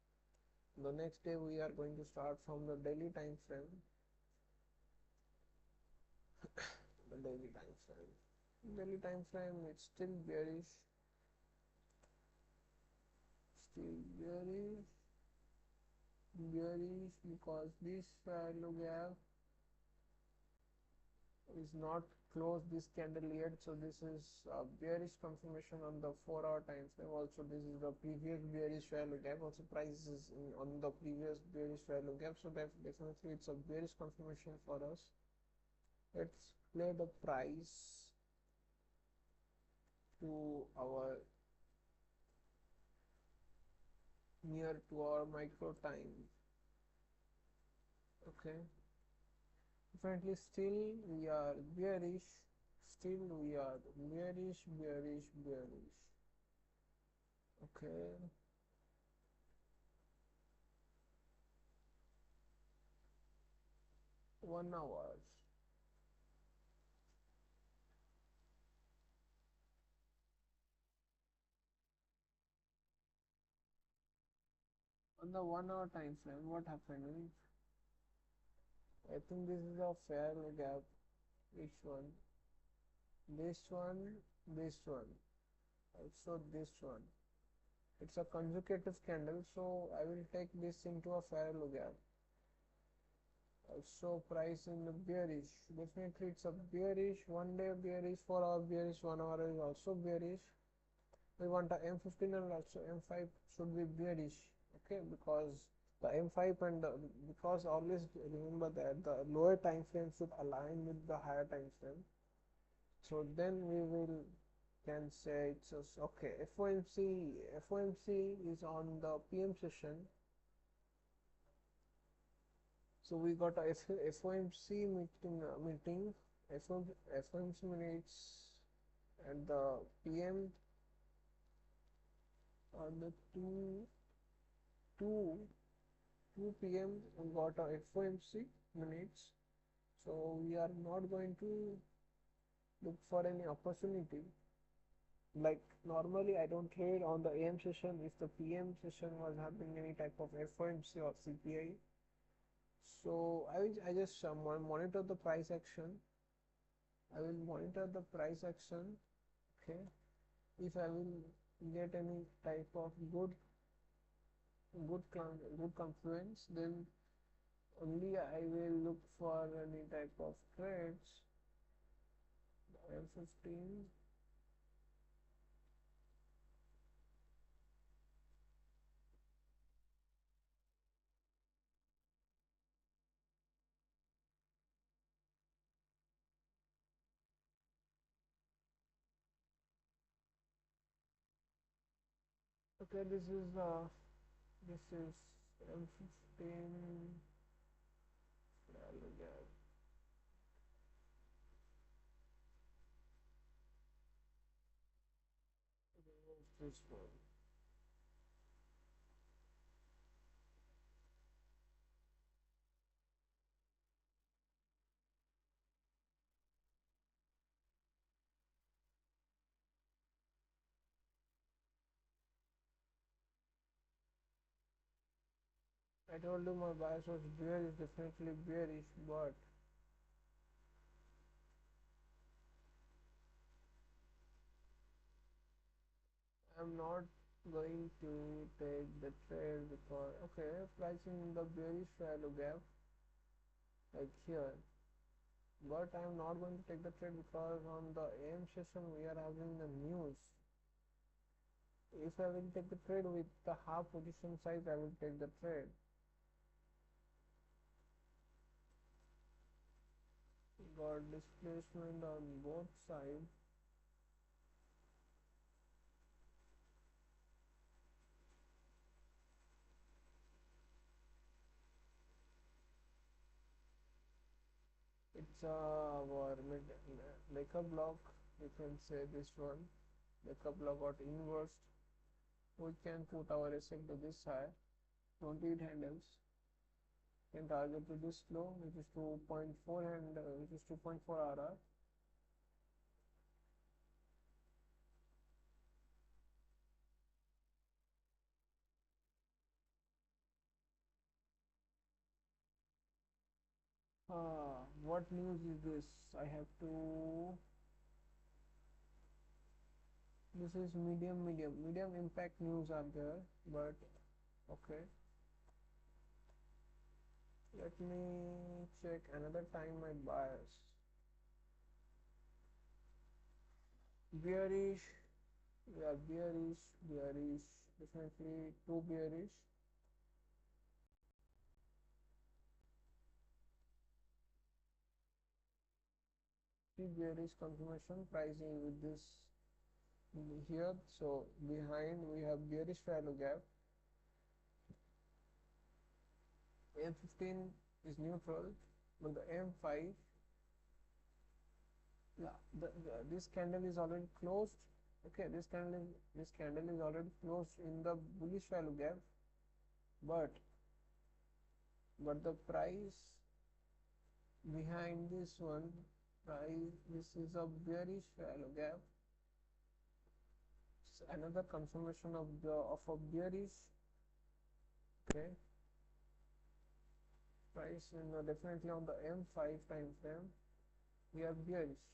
The next day we are going to start from the daily time frame. The daily time frame. Daily time frame, it's still bearish. Still bearish. Bearish because this value gap is not closed this candle yet, so this is a bearish confirmation on the 4-hour time frame. Also, this is the previous bearish value gap. Also, price is on the previous bearish value gap, so that definitely it's a bearish confirmation for us. Let's play the price to our near to our micro time. Okay, definitely still we are bearish, still we are bearish. Okay, 1 hour. On the 1 hour time frame, what happened is, I think this is a fair gap. Which one? This one, this one, also this one. It's a consecutive candle, so I will take this into a fair gap. Also price in the bearish. Definitely it's a bearish, 1 day bearish, 4 hour bearish, 1 hour is also bearish. We want a M15 and also M5 should be bearish. Okay, because the M5 and because always remember that the lower time frame should align with the higher time frame. So then we will can say it's just okay. FOMC is on the PM session. So we got a FOMC meeting. FOMC minutes at the PM on the 2 p.m. we got a FOMC minutes. So we are not going to look for any opportunity. Like normally I don't trade on the AM session if the PM session was having any type of FOMC or CPI. So I just monitor the price action. I will monitor the price action. Okay, if I will get any type of good confluence, then only I will look for any type of trades. M15. Okay, this is M15. This one. I told you my bias was bearish, definitely bearish, but I'm not going to take the trade because okay, pricing the bearish value gap like here. but I'm not going to take the trade because on the AM session we are having the news. If I will take the trade with the half position size, I will take the trade. Got displacement on both sides. It's our makeup block. You can say this one. Makeup block got inversed. We can put our SL to this side. 28 handles. Can target to this flow, which is 2.4 and which is 2.4 RR. What news is this? I have to. This is medium impact news are there, but okay. Let me check another time my bias. Bearish, yeah, bearish, definitely too bearish. See bearish confirmation pricing with this here. So behind we have bearish value gap. M15 is neutral, but the M5, yeah, this candle is already closed. Okay, this candle is already closed in the bullish value gap, but the price behind this one, price, this is a bearish value gap. It's another confirmation of a bearish. Okay, price definitely on the M5 time frame we are bearish.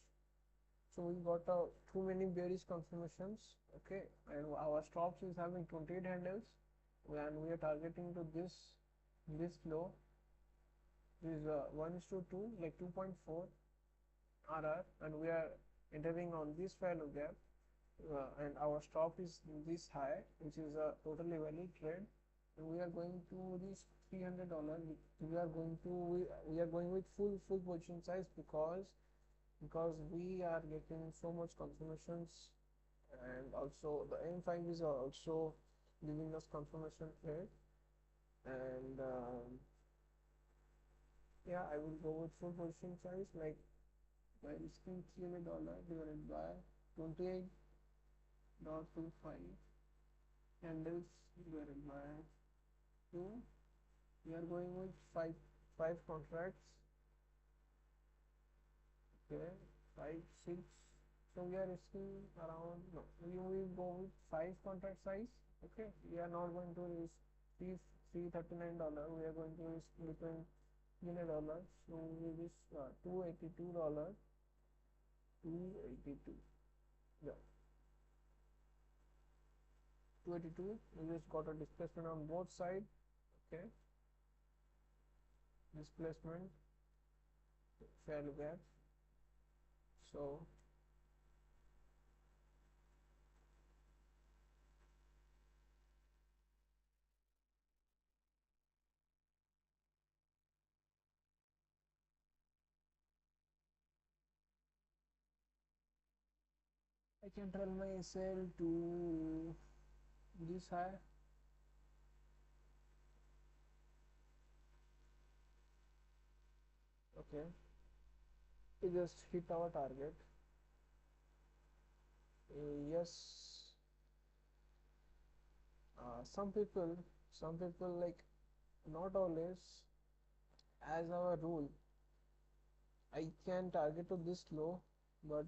So we got too many bearish confirmations. Okay, and our stops is having 28 handles, and we are targeting to this flow. This is 1:2, like 2.4 RR, and we are entering on this value gap, and our stop is this high, which is a totally valid trade, and we are going to reach $300. We are going with full position size because we are getting so much confirmations, and also the M5 is also giving us confirmation trade, and yeah, I will go with full position size, like by risking $300 divided by 28.25 candles divided by 2. We are going with five contracts. Okay, 5 6. So we are risking around, no, we will go with 5 contract size. Okay, we are not going to risk $339. We are going to risk between $300. So we risk $282. 282. Yeah, 282. We just got a displacement on both sides. Okay, displacement value gap. So I can tell my SL to this high. Okay, we just hit our target. Yes, some people like, not always. As our rule, I can target to this low, but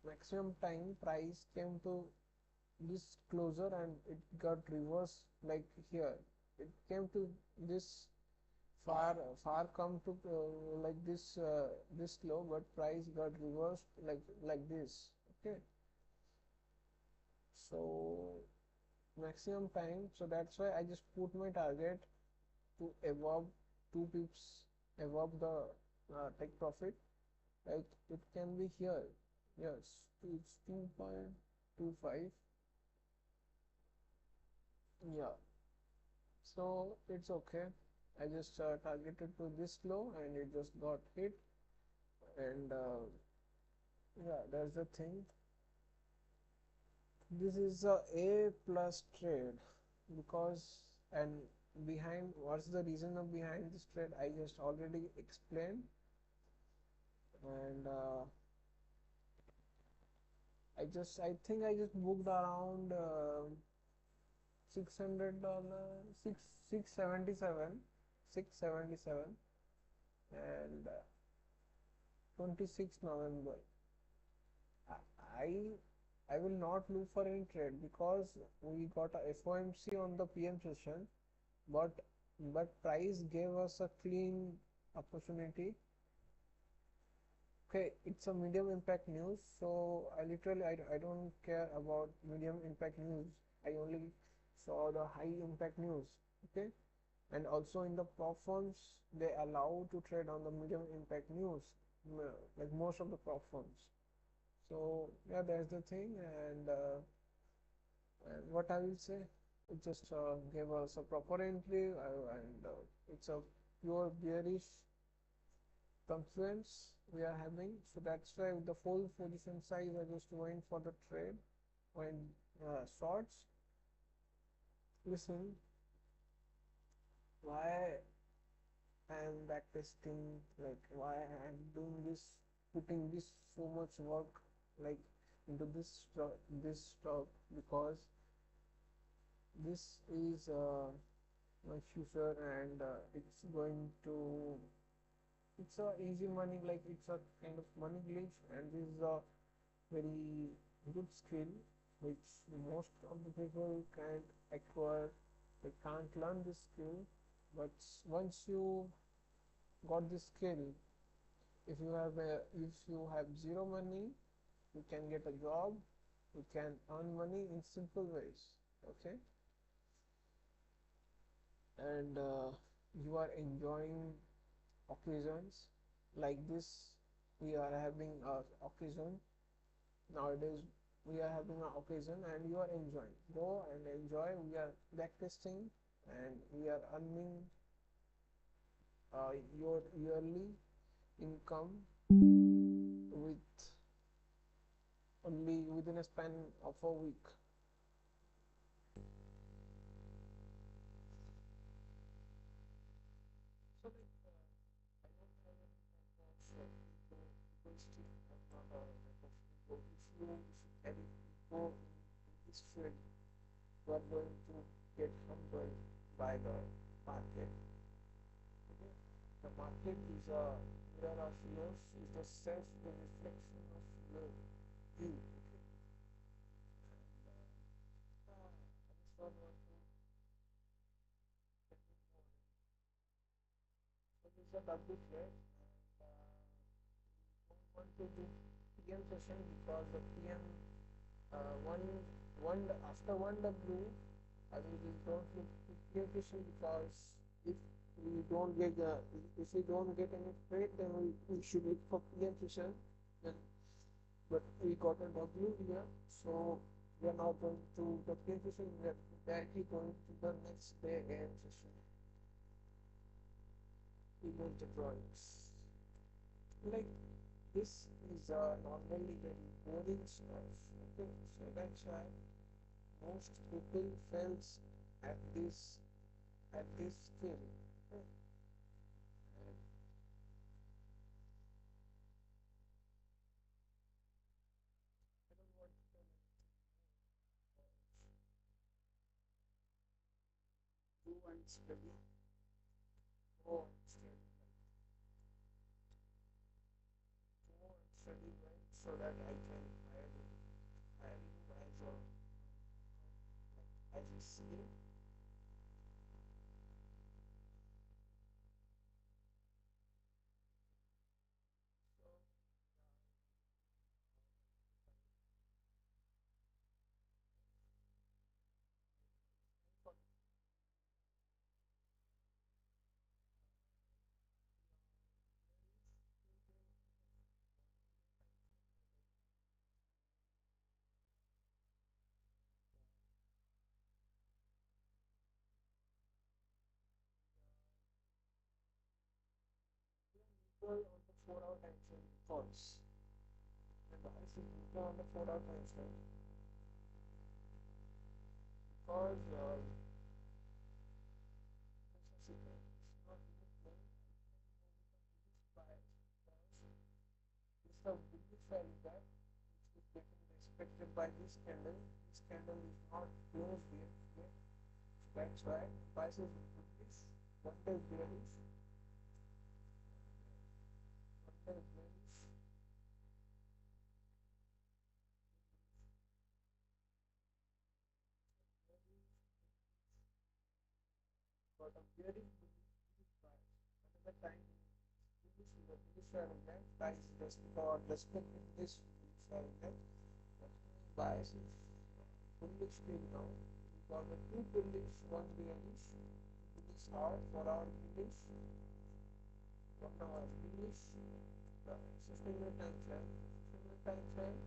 maximum time price came to this closer and it got reversed, like here it came to this far come to like this low, but price got reversed like this. Okay, so maximum time, so that's why I just put my target to above 2 pips above the take profit, like it can be here. Yes, it's 2.25. Yeah, so it's okay. I just targeted to this low and it just got hit. And yeah, that's the thing. This is a plus trade because, and behind, what's the reason of behind this trade, I just already explained. And I think I just booked around $600, 677, 677, and 26 November. I I will not look for any trade because we got a FOMC on the PM session, but price gave us a clean opportunity. Okay, it's a medium impact news, so I don't care about medium impact news. I only saw the high impact news. Okay, and also in the prop firms they allow to trade on the medium impact news, like most of the prop firms. So yeah, that's the thing. And what I will say, it just gave us a proper entry, and it's a pure bearish confluence we are having. So that's why with the full position size I just went for the trade when shorts. Listen, why I am backtesting, like why I am doing this, putting this so much work like into this stock, because this is my future, and it's going to, it's a easy money, like it's a kind of money glitch, and this is a very good skill which most of the people can't acquire. They can't learn this skill, but once you got this skill, if you have zero money, you can get a job, you can earn money in simple ways. Okay, and you are enjoying occasions like this. We are having a occasion nowadays. We are having an occasion and you are enjoying. Go and enjoy. We are backtesting and we are earning your yearly income with only within a span of a week. So like, I don't have any kind of egoistic not a type of ego. If you carry ego in this field, you are going to get humbled by the market. Okay? The market is a mirror of yours, is the self, the reflection of your you. Okay? And I just don't want to get more. So this is a W trade. Don't want to do PM session because the PM one after one W, I mean we don't look PM session, because if we don't get if we don't get any trade, then we should look for PM session. Then but we got a W here, so we are now going to the PM session. We are directly going to the next day AM session. Image the drawings. Like this is normally very boring stuff. Okay, so that's why most people fails at this skill. Okay? And I don't want to tell you and study, go and study, go and study well, so that I can hire you as a CA. So neutral on the 4-hour time frame false. The bias is neutral on the 4-hour time frame because it's not neutral. This bias because this is a bullish value that which is getting respected by this candle. This candle is not closed yet. That's why bias is bullish. One day bearish. One day bearish. But a bearish bullish bias. Another time bullish value that price just for respecting this bullish value that bias is bullish till now. Because the two bullish, one bearish, bullish hour, 4-hour bullish, 1 hour bullish, the 15-minute time frame, 15-minute time frame.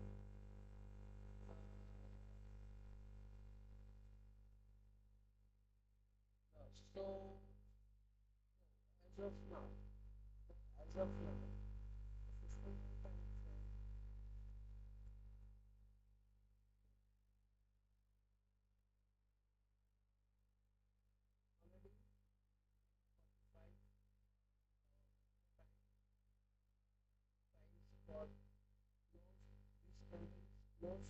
So as of now, as of now, the 15-minute time frame already 45 times for closed, this candle is closed,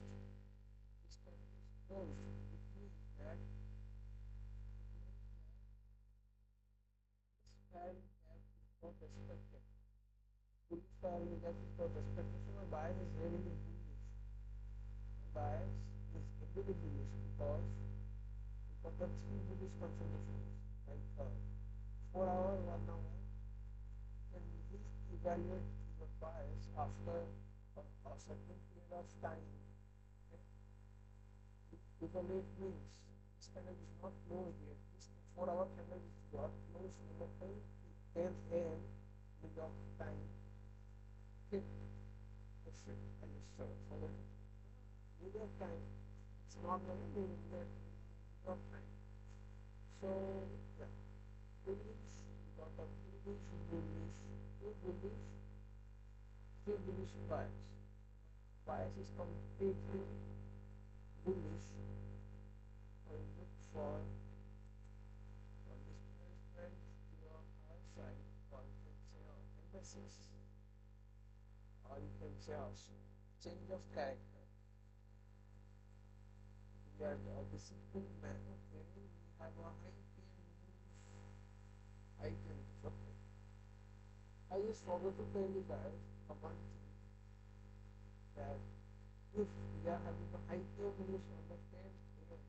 this candle is closed. It means that this value gap is not respected. Bullish value gap is not respected. So my bias is heavily bullish. My bias is heavily bullish because the three bullish confirmations like 4 hour, 1 hour, you can evaluate your bias after a certain period of time. Okay? Evaluate means this candle is not closed yet. This 4-hour candle is not closed in the 10 a.m. window of time. Okay, let's see. I just forward window of time. It's not the window of time. So yeah, bullish, got a bullish, bullish, two bullish, three bullish bias. Bias is completely bullish. I look for displacement to your high side, or you can say emphasis, or you can say also change of character. We are a disciplined man, okay? We have a high item, okay? I just forgot to tell you guys one thing that if we are having a high PM news on the 10th AM,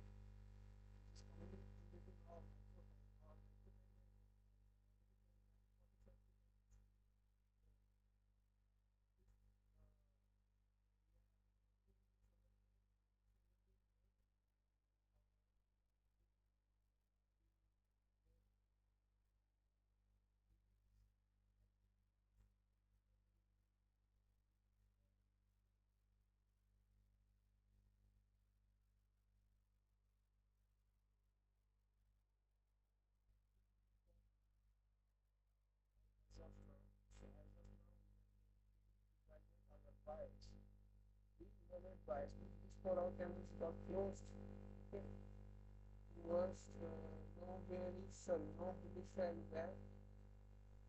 which is coming in between our micro time, as of now, so as of now, we evaluate our bias. We evaluate bias means this 4-hour candles got closed. Okay, worst, no bearish, sorry, no bullish value gap,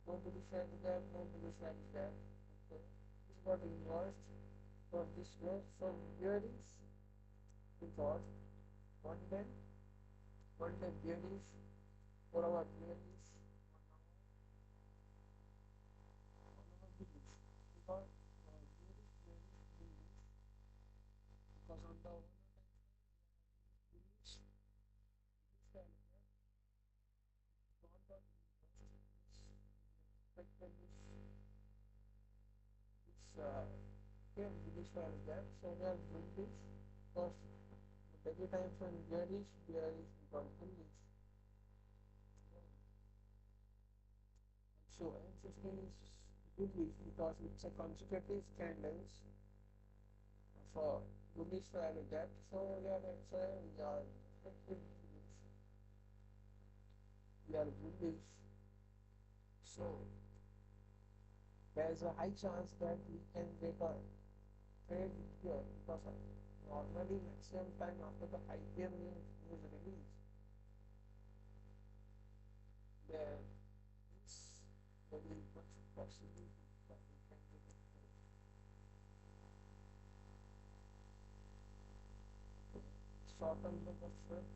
no bullish value gap, no bullish value gap. Okay, this got inverted for this close. So bearish, we got one day, one day bearish, 4-hour bearish, 1 hour bullish. Because bearish, bearish, bullish. Because on the overall time frame, bullish, bullish value gap, not got inverted. Expected this here bullish value gap. So we are bullish because every time from bearish, bearish got bullish. So M15 is bullish because it's a consecutive candles for bullish value gap. So yeah, that's why we are expecting bullish. We are bullish. So there's a high chance that we can get a trade here because normally maximum time after the IPL news release, there is very much possibility that we can get a short term of trade.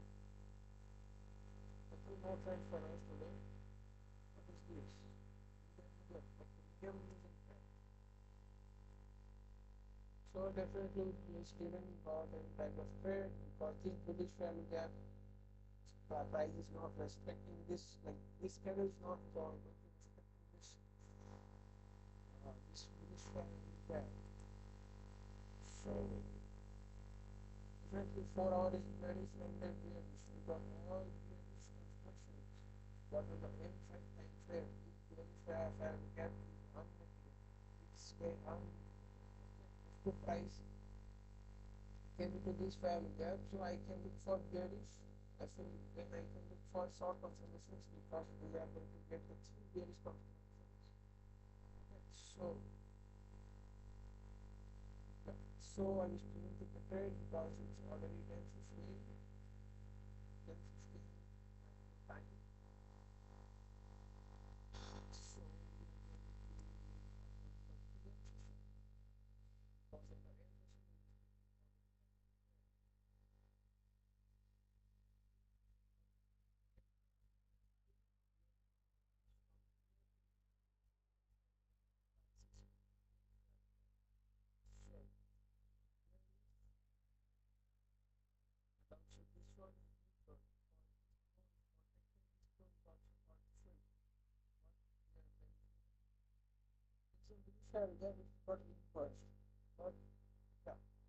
It will not trade for us today. What is this? Indian news and trade. So definitely we still got any type of trade because this bullish value gap price is not respecting this, like this candle is not respecting this bullish value gap. So definitely 4 hour is very standard bearish. We got all bearish confirmations. But on the M5 time frame, this bullish value gap is unmaterial. It's very unmaterial. If the price came into this value gap, so I can look for bearish. I think then I can look for short confirmations because we are going to get the three bearish confirmations. Okay, so I'm still to the trade because it's already 10:15, 10:15 time. So we are going to because of the end session so and also this one is good for this one protection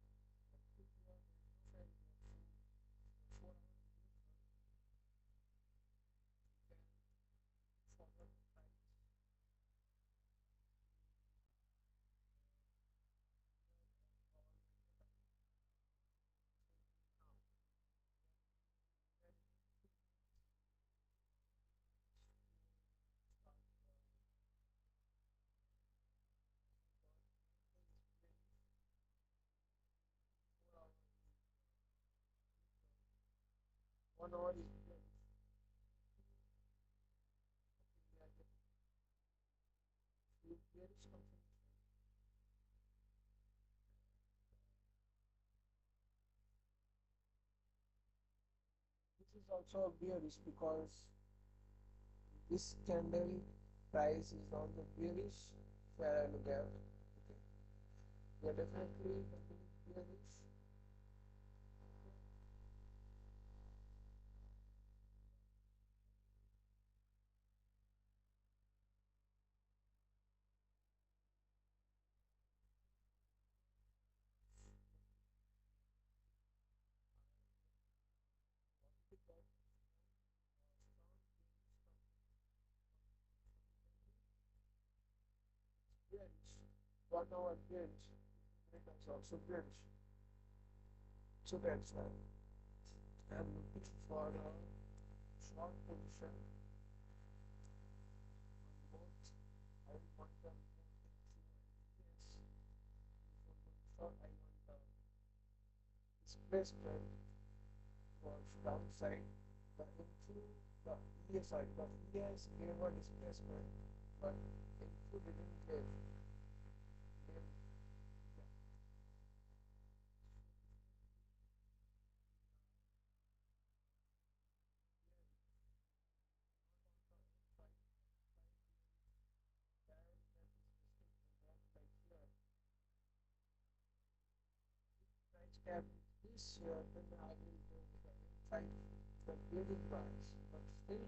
this one is also got free. But we are very it's a bullish area which got inverted. But yeah, if you are there is no failure, so 4 hour can forward the price or now. Then start because 4 hour is 1 hour is bearish. We are getting bearish confirmation. This is also bearish because this candle price is on the bearish fair value gap. Okay, we are definitely bearish. We got strong bearish. 1 hour bearish. It is also bearish. So that's why I'm looking for a short position on both. I want them both in Q and ES. Before going short, I want the displacement was downside. The into the ES, sorry, the ES gave a displacement, but into didn't give yeah. Price cap this year, then I will go with the find the building price. But still,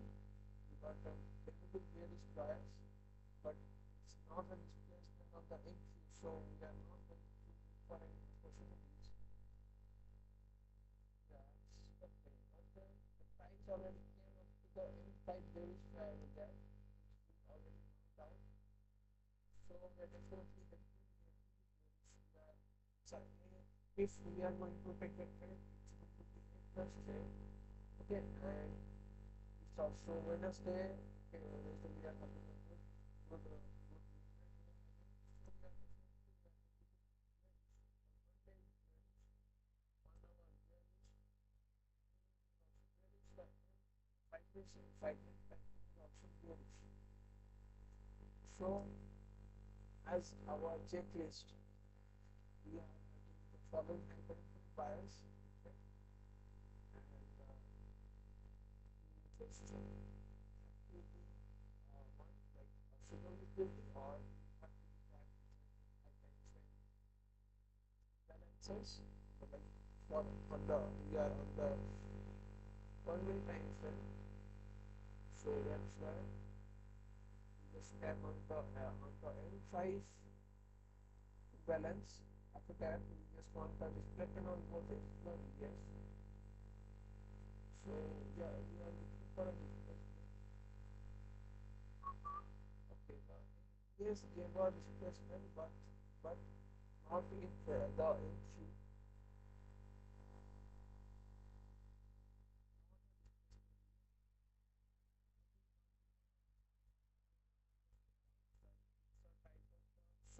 we got a very good bearish price, but it's not a displacement of the entry, so we are not going to look for any opportunities. Yeah, it's okay. But the price already came up to the inside bearish value gap, which we already marked out. So we are definitely sorry, if we are going to take a trade, it's going to be a Thursday. Okay, and it's also Wednesday. Okay, Wednesday we are having a good increasing fragment pattern is also bearish. So as our checklist, we are having the following hyperactive bias, okay, and just have to be one like a super liquidity, or you have to be that high time frame balances. So like for on the we are on the 1 minute time frame, so that's why we just tap on the N5 balance. After that, we just want the reflected on voltage from yes. So yeah, we are looking for a displacement. Okay, yes, gave a displacement, but not in the entry.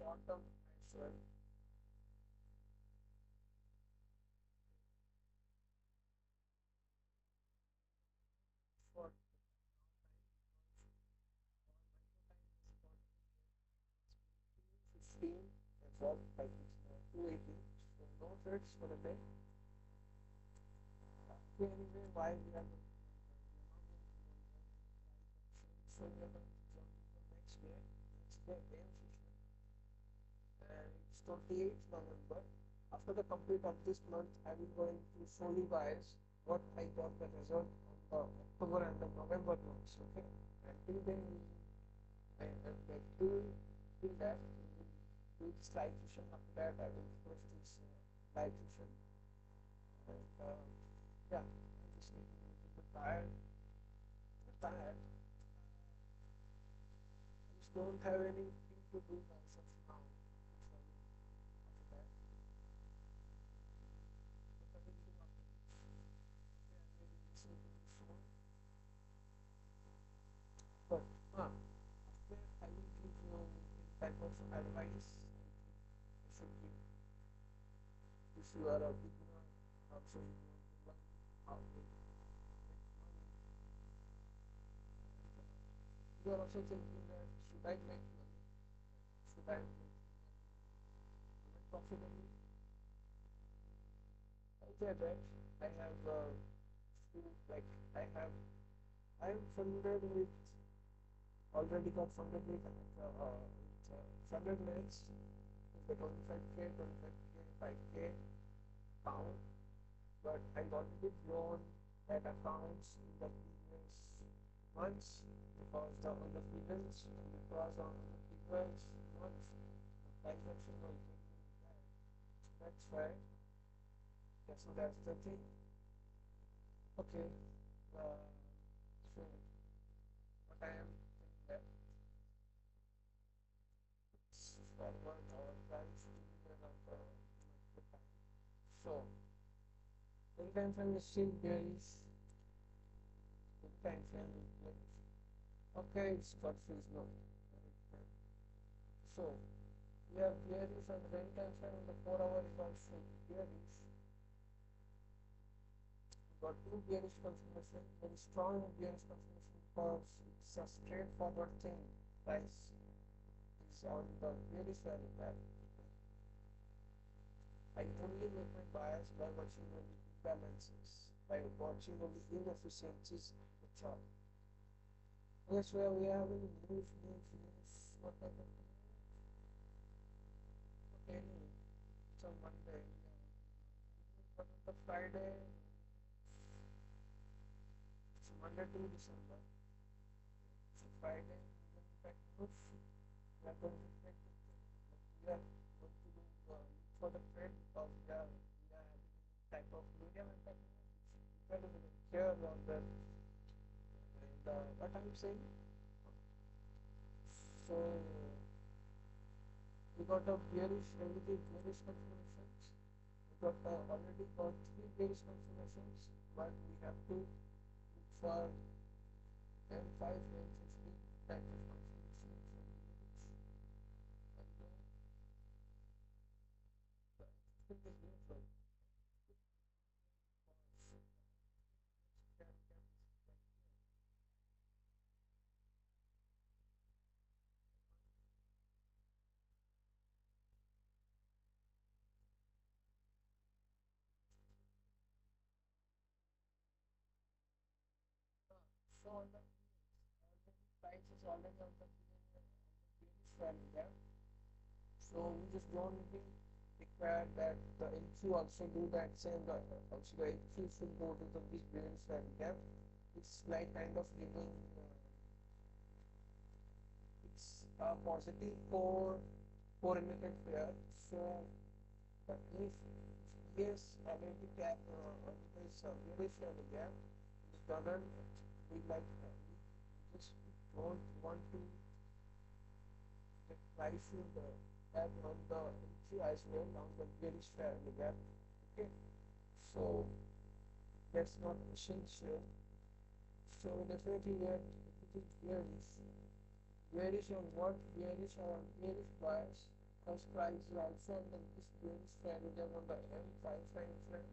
Short term as well. For 15 and what like it's 280. So no trades for the day. Okay, anyway, why we are not going to so we are going to jump to the next day. Next day AM session. And it's 28th November. After the complete of this month, I will going to show you guys what I got the result on the October and the November months. Okay, and till then, and like till that, we will do this live session. After that, I will post this live session. And yeah, I'm just getting a little bit tired. Tired. I just don't have anything to do as of now. So after that, what I will do after this. Okay, I will listen to this song. But after that, I will give you any type of advice. I should give if you are a beginner, also you want to learn how to make money. And you are also thinking that should I make money? Should I make money? Am I profitably? I'll say that I have few like I am funded with already got funded with 100 minutes with the 25k, 25k, 5k account, but I already grown that accounts in the previous months because on the previous because on the previous months the transaction was really bad. So that's why. Yeah, so that's the thing. Okay. Uh, so what I am saying that it's forward our price to the number multiple time. So every time frame is still bearish. Every time frame is bearish. Okay, it's got freeze no. So we have bearish on the daily time frame and the 4 hour is also bearish. Got two bearish confirmation, very strong bearish confirmation because it's a straightforward thing. Price is on the bearish value path. I only make my bias by watching only imbalances, by watching only inefficiencies in the chart. That's where we are having news. What type of news? Okay, anyway, it's on Monday. But on the Friday, it's Monday to December. So Friday, we will back news. We are going to check the trade. We are going to look for the trade because we are having type of medium and technique which depends on the care on that. And what I'm saying, so we got a bearish, heavily bearish confirmations. We got already got 3 bearish confirmations, but we have to look for M5, M15 type of confirmation for bearish. And the M15 is neutral. Can get this right here. on the price is already on the value gap. So we just don't require that the entry also do that same. Also the entry should go to the big variance value gap. It's like kind of giving. It's a positive correlated pair. So if yes, ability gap is very value gap, then we like we just don't want to the price should have on the entry as well on the very value gap. Okay, so that's not essential. So definitely that it is bearish on what bearish bias because price is also on the this bearish value gap on the M5 time frame.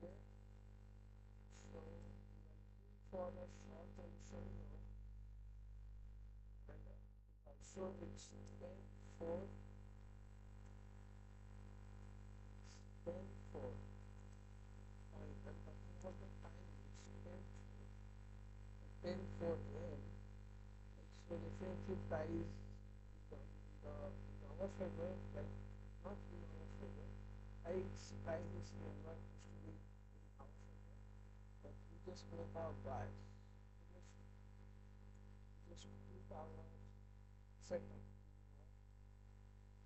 Okay, so we are looking for a short position now and also it's 10 4 10 4 I'm talking about the time it's 10 4 a.m. So definitely price in our favor, like not in our favor. Price is never used to be in our favor, but we just make our buys. We just keep our setup.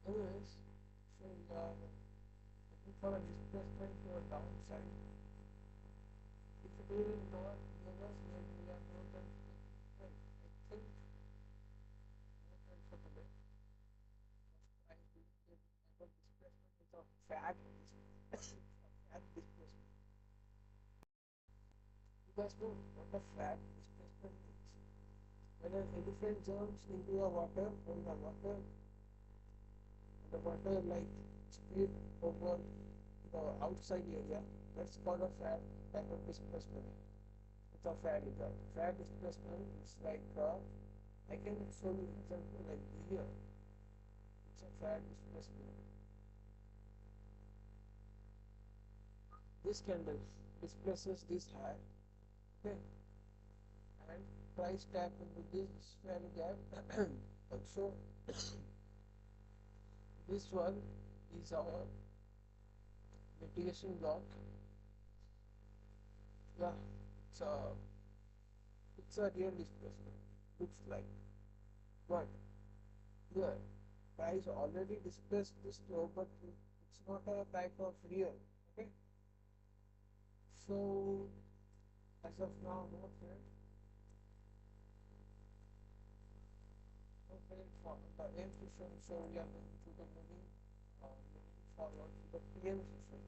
Anyways, so we are looking for a displacement to a downside. If it will not give us, then we are not going to get it. I think for today. I believe that our displacement is a fat displacement. You guys know what a fat displacement means? When an elephant jumps into the water, the water like speed over the outside area, that's called a fat type of displacement. It's a fat result. Fat displacement is like I can show you an example like here. It's a fat displacement. This candle displaces this high, okay, and price tap into this value gap. Also, this one is our mitigation block. Yeah, it's a it's a real displacement. Looks like, but here price already displaced this low, but it's not a type of real. Okay, so as of now, no trade. No trade for the M session, so we are going to the moving forward to the PM session.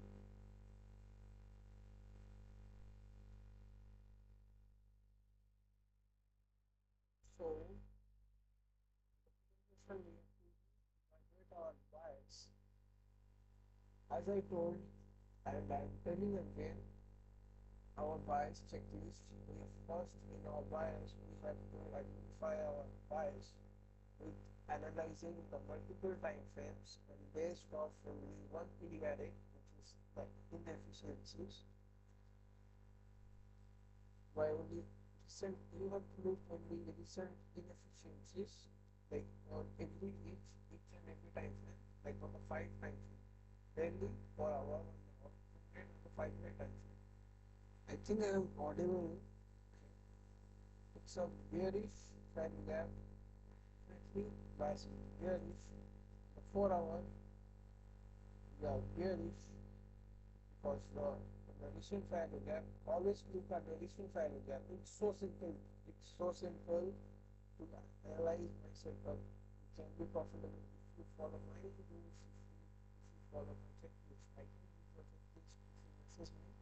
So we have to evaluate our bias. As I told, and I'm telling again, our bias checklist. We first in our bias we have to identify our bias with analyzing the multiple time frames and based off only one PD array, which is the inefficiencies. Why only recent? You have to look only recent inefficiencies, like on each and every time frame, like on the 5 time frame, daily for hour, 1 hour, and on the 5 minute time frame. I think I am audible. It's a bearish value gap. Definitely bias is bearish. The 4 hour, we are bearish because the recent value gap. Always look at the recent value gap. It's so simple. It's so simple to analyze my setup. It can be profitable if you follow my rules. If you follow my checklist, I can use your checklist. If you message me,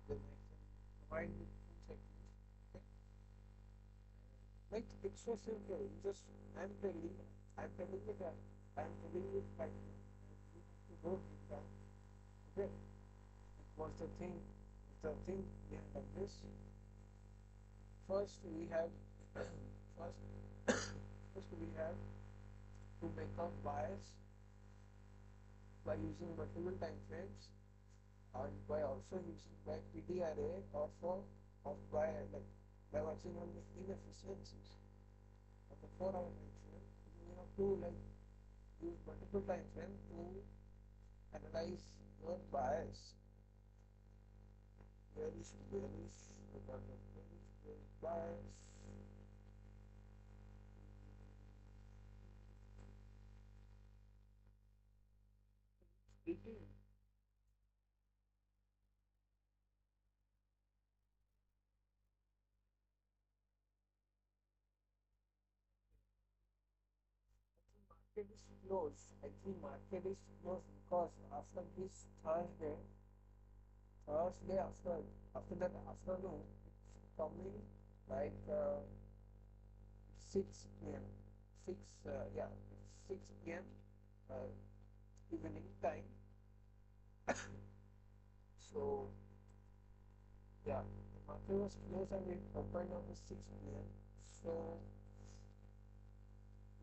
then I can provide you full checklist. Okay? Like it's so simple. Just I'm telling you that I'm telling you right now. You have to go deep down. Okay? What's the thing? What's the thing behind of this? First we have first we have to make up bias by using multiple time frames and by also using by PD array of by like by watching on the inefficiencies of the 4 hour time frame, you have to like use multiple time frame to analyze your bias. Bearish, because of bearish bias. It market is closed. I think market is closed because after this Thursday after that afternoon, it's coming like 6 p.m. 6 yeah, it's 6 p.m. Uh, evening time. So yeah, the market was closed and it opened on the 6 p.m. So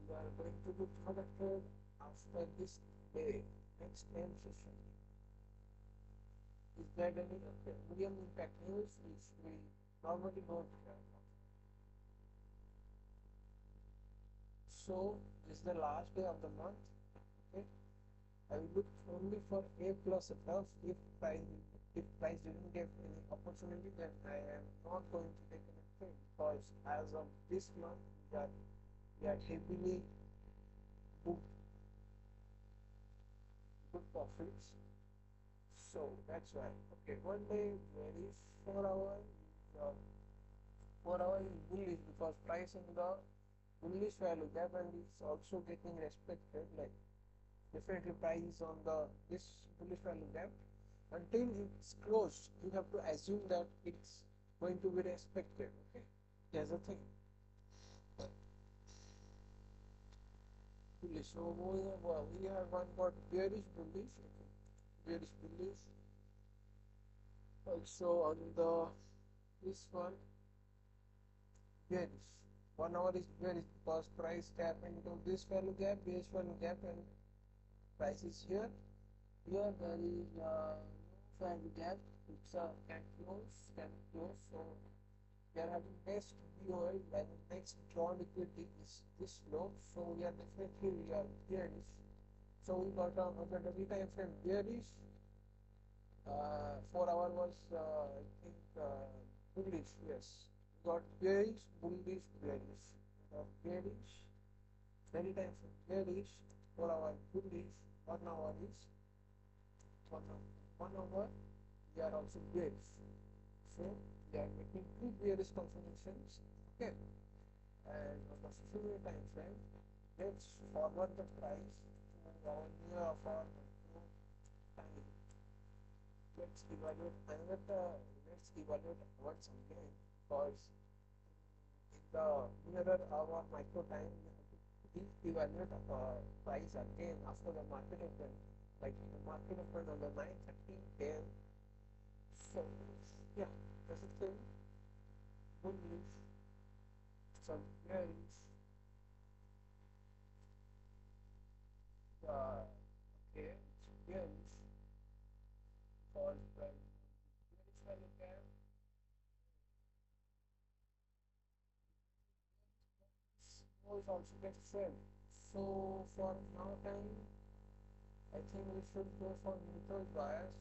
we are going to look for the trade after this day, next M session. Is there any medium impact news which we normally don't have? So this is the last day of the month. Okay, I will look only for A plus F. If price didn't get any opportunity, then I am not going to take any trade because as of this month we are heavily booked good profits. So that's why. Okay, one day very 4 hour. Uh, 4 hour is bullish because price in the bullish value gap and it's also getting respected. Like definitely price is on the this bullish value gap. Until it's closed, you have to assume that it's going to be respected. Okay, there's a thing. Bullish. So we have one got bearish bullish. Okay. Bearish bullish. Also on the this one bearish. 1 hour is bearish because price tap into this value gap, base value gap, and price is here. Here there is no value gap. It's a can close. So we are having next BOL and next draw liquidity is this low. So we are bearish. So we got on the daily time frame bearish. 4 hour was I think bullish. Yes, we got bearish, bullish, bearish. Bearish. Daily time frame bearish. 4 hour bullish. 1 hour is 1 hour. We are also bearish. So we are making two bearish confirmations. Okay. And on the 50-minute time frame, let's forward the price to our near of our time. Let's evaluate once again because in the nearer our micro time we have to evaluate price again after the market open, like the market open on the 9:30 a.m. So yeah, that's the thing. Good news, some bearish. Okay, it's bearish because bearish value gap was also get filled. So for now time, I think we should go for neutral bias.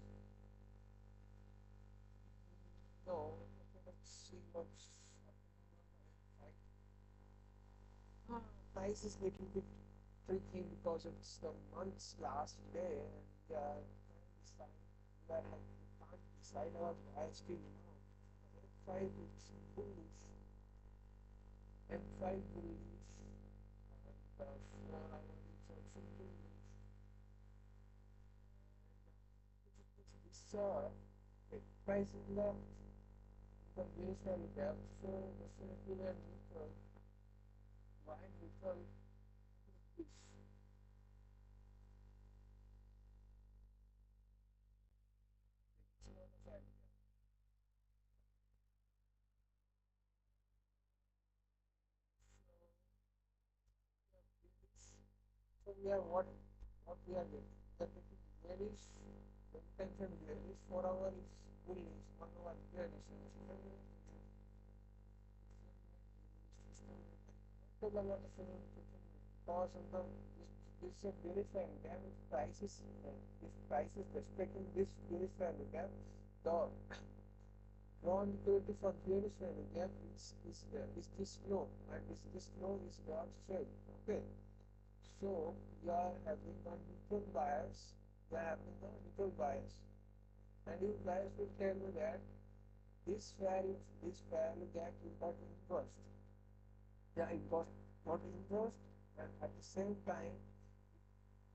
No, okay, let's see what's happening. Price is little bit tricky because it's the month's last day and we are can't decide our price till now. F5 is bullish. F5 bullish and 4 hour is also bullish. This price in the base value gap, so definitely we are neutral. Why neutral? This not a value gap. So we are what we are getting. We are getting bearish, the intention bearish, 4 hour is bullish, 1 hour bearish, and comfortable about the phone because of the this is a bullish value gap. If price is respecting this bullish value gap, the drawn liquidity for bullish value gap is this low, and this low is not straight. Okay, so we are having a neutral bias. We are having a neutral bias, and you guys will tell me that this value gap is got inversed. Yeah, it got inversed, and at the same time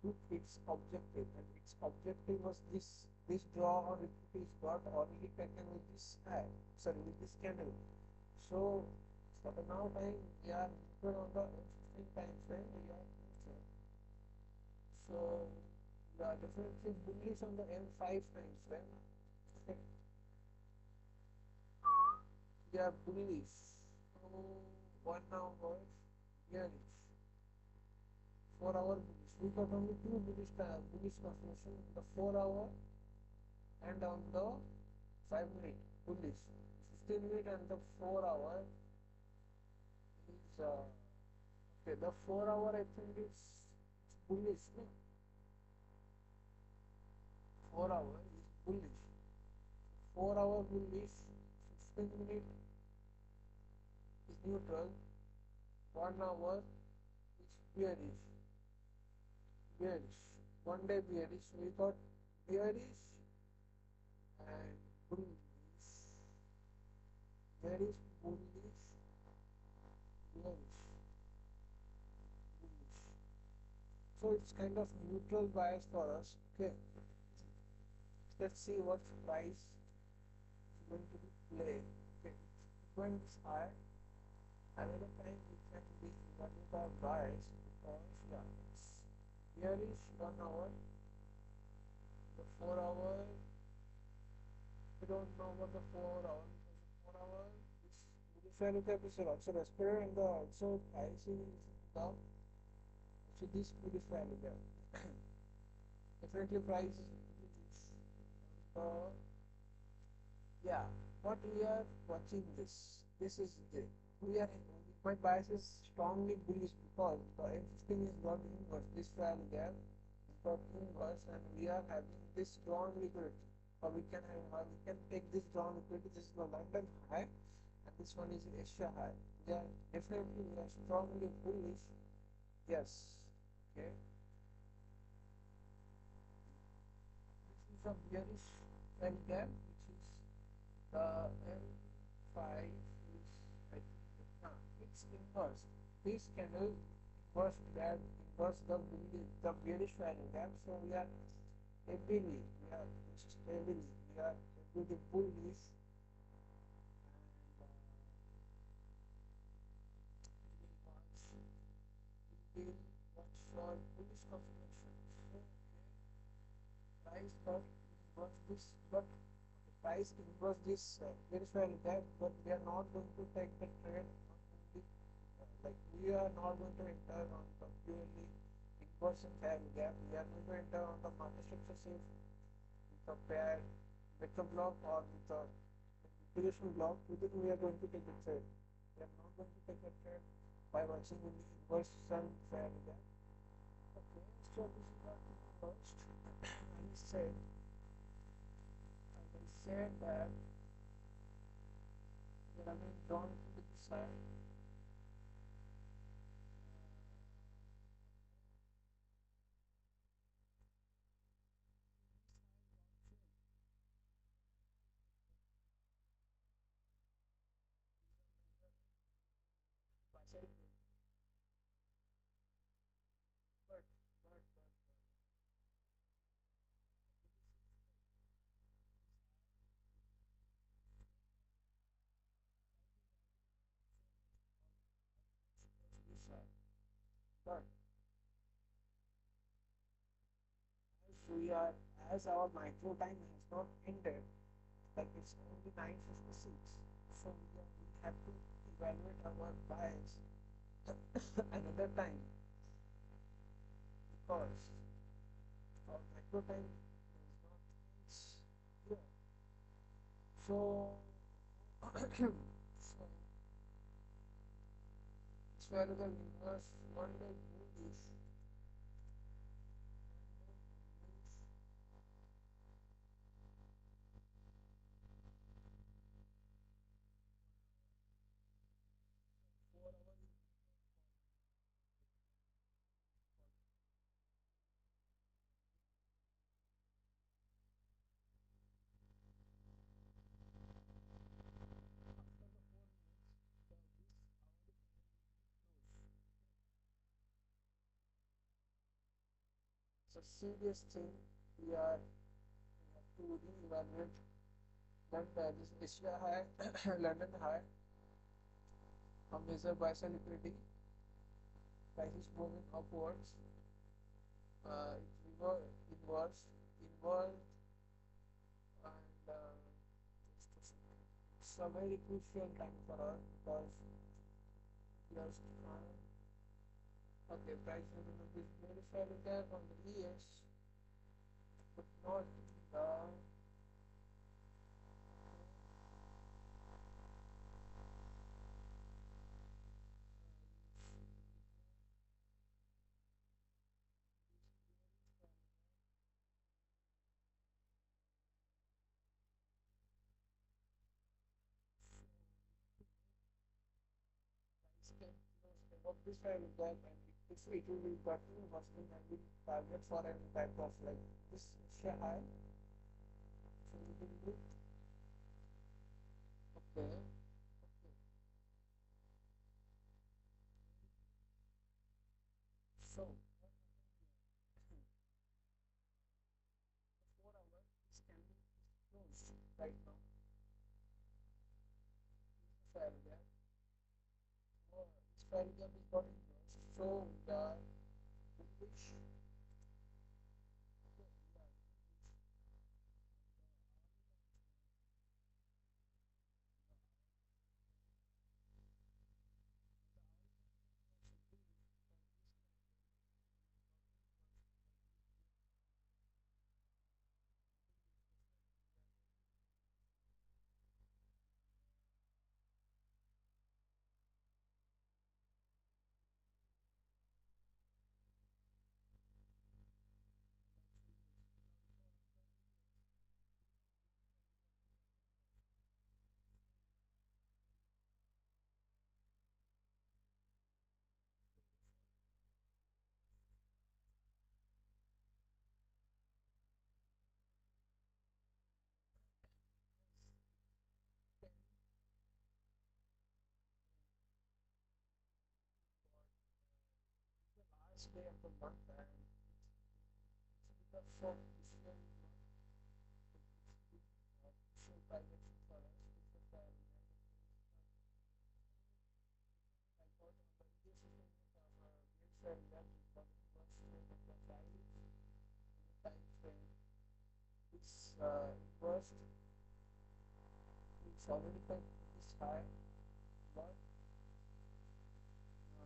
took its objective, and its objective was this draw or liquidity is got already taken with this high, sorry, with this candle. So for the now time we are neutral on the 15 time frame. We are neutral. So we are definitely bullish on the M5 time frame. Okay. We are bullish. So 1 hour bearish. 4 hour bullish. We got only two bullish confirmation in the 4 hour and on the 5 minute bullish. 15 minute and the 4 hour is okay. The 4 hour I think it's bullish. No? 4 hour is bullish. 4 hour bullish. 15 minute is neutral. 1 hour is bearish. Bearish. 1 day bearish. We got bearish and bullish. Bearish, bullish, bearish, bullish. So it's kind of neutral bias for us. Okay. Let's see what price is going to be played. Okay. When it's high, another time we can be evaluate our bias because yeah, it's bearish 1 hour, the 4 hour. We don't know about the 4 hour because the 4 hour this value gap is also respected, and the also pricing is down. So this bullish value gap. Definitely price is bullish. Yeah, what we are watching this is the we are my bias is strongly bullish because the M15 is not inverse. This value gap is got inverse, and we are having this drawn liquidity. Or we can take this drawn liquidity. This is the London high, and this one is Asia high. We are definitely we are strongly bullish. Yes. Okay. This is a bearish value gap, which is the M5 is I think it's inverse. This candle inverse the bearish value gap. So we are heavily bullish, and we will watch for bullish confirmation. So price got inverse this, but the price inverse this bearish value gap, but we are not going to take the trade on only like we are not going to enter on the purely inversion value gap. We are going to enter on the market structure safe with a paired vector block or with a duration block. Within we are going to take the trade. We are not going to take the trade by watching in the inversion value gap. Okay, so this is what we first. I said that we are running down to the side. But this side. But as our micro time has not ended, like it's only 9:56, so we have to evaluate our bias another time because our micro time is not ends here. So so this variable inverse one day bullish. It's a serious thing. We have to re-evaluate when this Asia high, London high, a major buy sell liquidity, prices moving upwards, it's inverse, inverse, and it's a very crucial time for us because just okay, price movement is verified there on the ES, but not in the price can close above this value gap, and if it will be continuing worsening and will target for any type of like this share high, so we will look okay. So 4 hour is candle is closed right now. This file gap. This file gap is not inverse. So we are bullish. Last day of the month, and it's been a so crucial month. Crucial direction for us. It's a time I got on the ES system of bear file gap is the first frame of the file in the time frame. This inverse is already quite this high, but so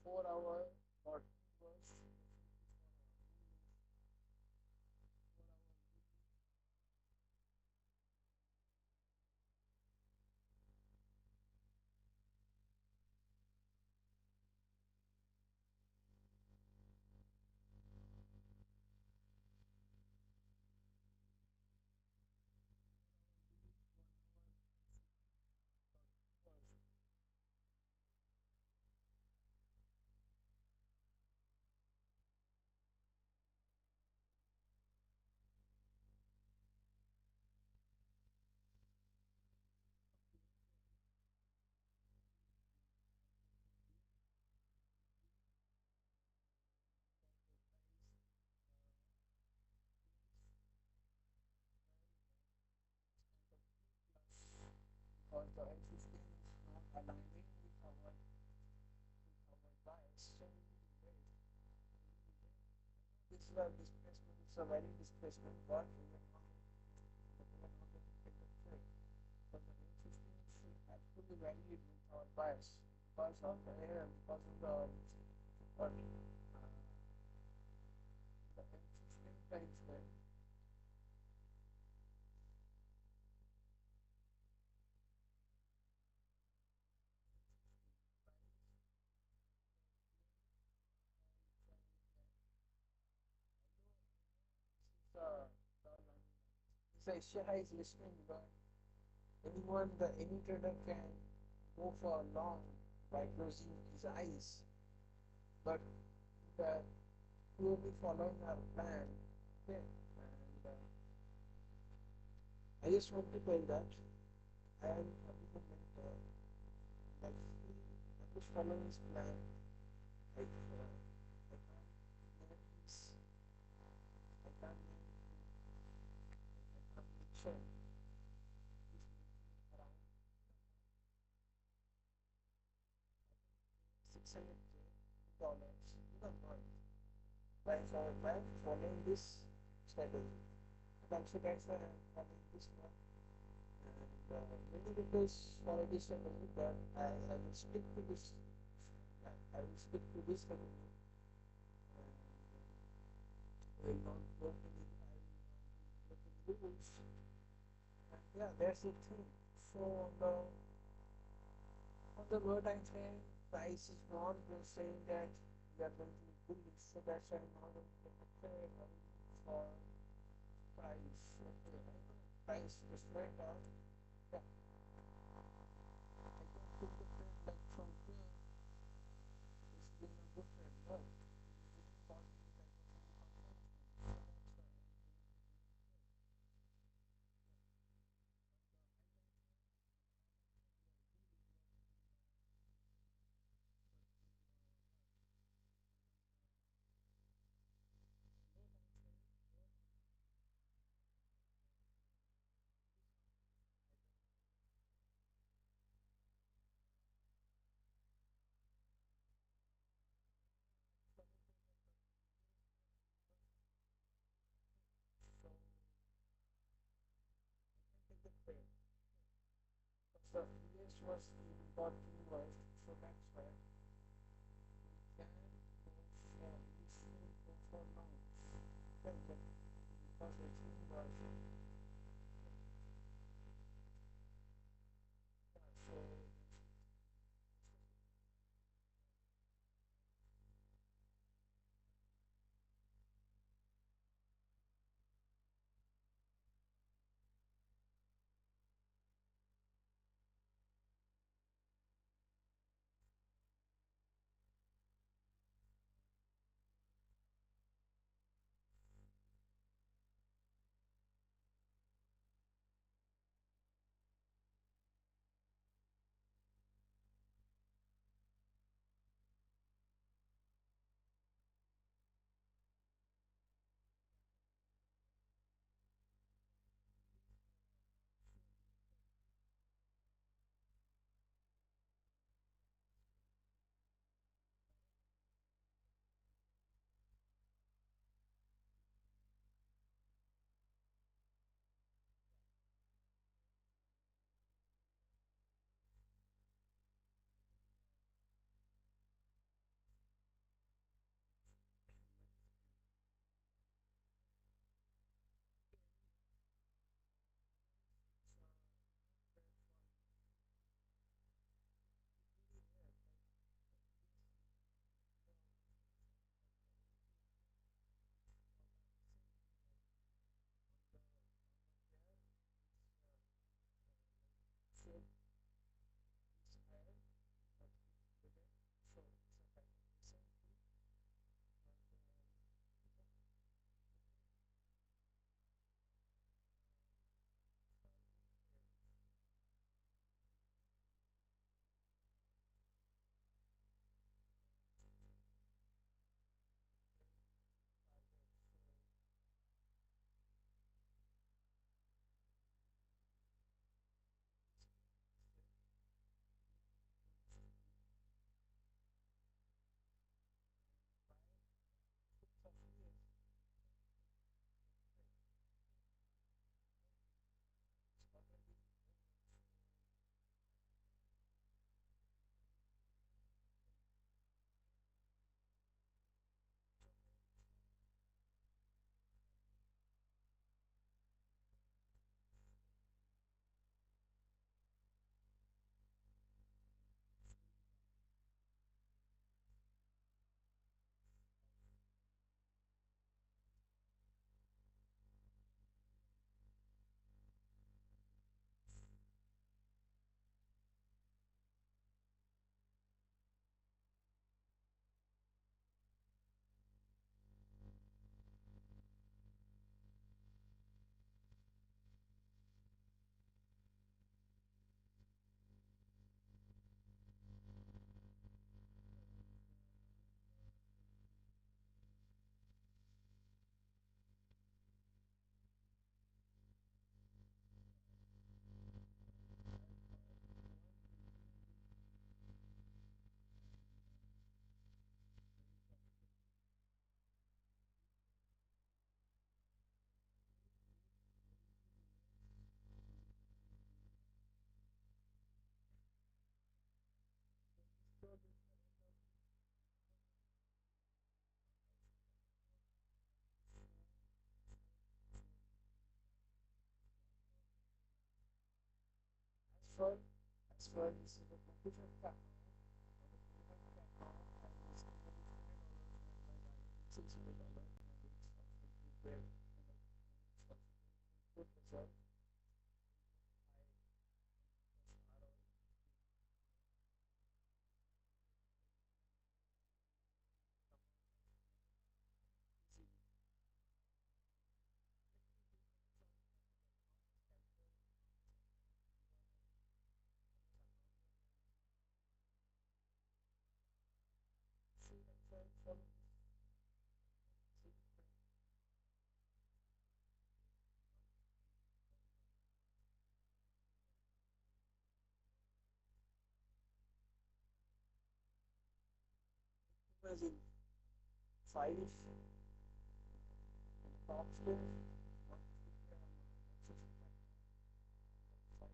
4 hour not inverse. the displacement is a very displacement but we are not able to get the trade. But the M15 should actually valid with our bias because of the air, because of what the M15 times when the Shah is listening, but any trader can go for long by closing his eyes, but the purely following our plan. Okay, and I just want to tell that I am a little mentor. Like, I'm just following his plan. Like, I can't name his, I can't name I can't mention. He's making around 600K dollars in a month by following this strategy. And also that's why I'm following this one. And many people follow this strategy, but I will stick to this. I will stick to this strategy. And will not broke any. I will not break any rules. And yeah, that's the thing. So on the lower time frame, price is not just saying that we are going to be bullish, so that's why I'm not going to take a trade or look for price. Okay, I know price just went up. Yeah, I can took the trade like from here. It's been a good trade, but it didn't cause any type of any confirmation. So that's why I'm going to so take the trade. So yes was got invoiced, so that's why we can go for we should go for long. Okay, but because it's invoiced, yeah, so for as far as the competition platform, on the payment platform, I was able to $20 by buying $600 and it's absolutely great and it's also good result. Imagine five top players, one player, five.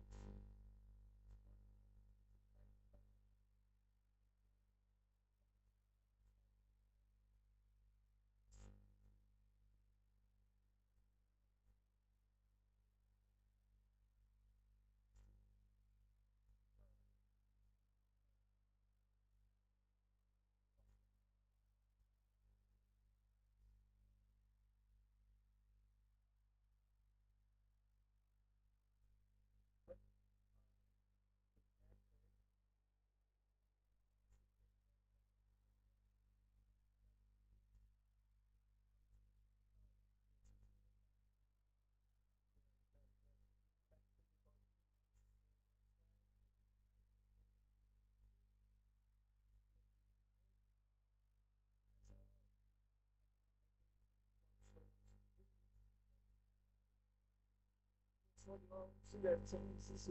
So now, see that some is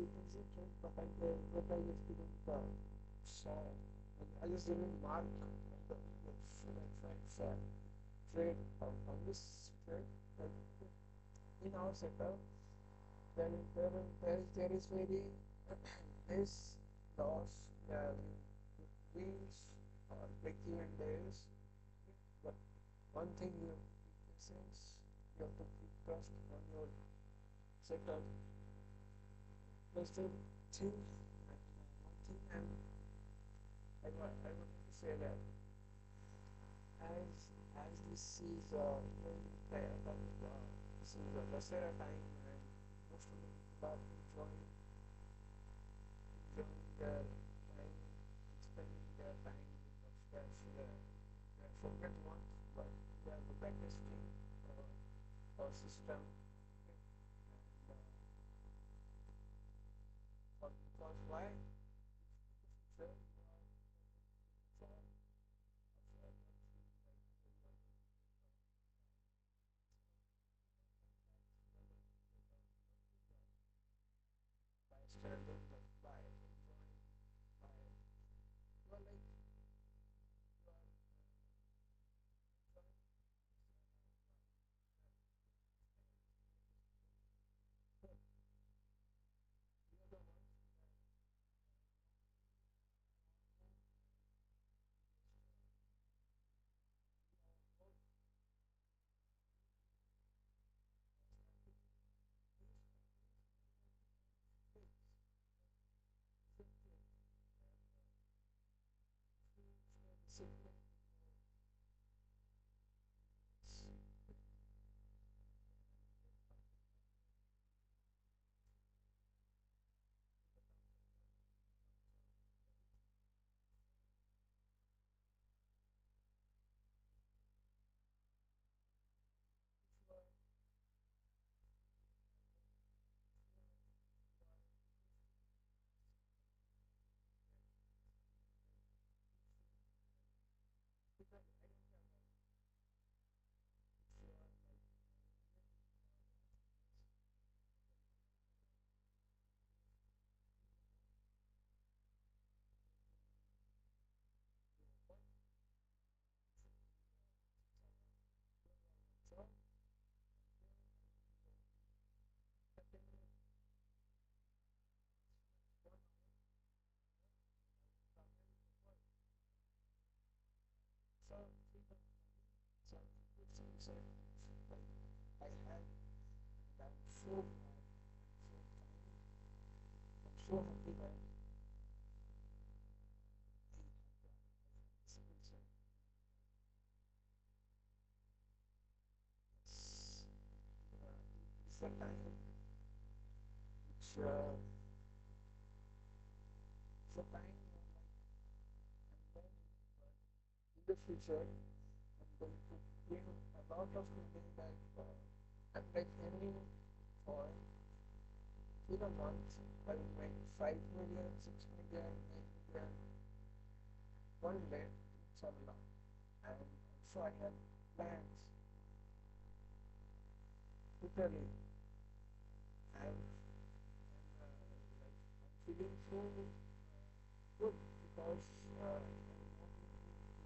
but I what I just didn't saw. I just didn't mark the should I try trade on this trade. Like in our setup, there is very this loss that wins or break-even days. But one thing you have to keep patience, you have to keep trust on your setup. Plus the thing, one thing I wanted to say that as this is this is a lesser time and most of the people are enjoying their time, spending their time with their favorite ones, but we have the backtesting system and because why? Future by standing like by enjoying by you are like you are enjoying you are the ones so happy that it's the time which it's a time when in the future I'm going to gain a lot of money that I'm like aiming for in a month. I will make 5 million, 6 million, 9 million, one day, inshallah. And also I have plans to tell you. And I'm feeling so good because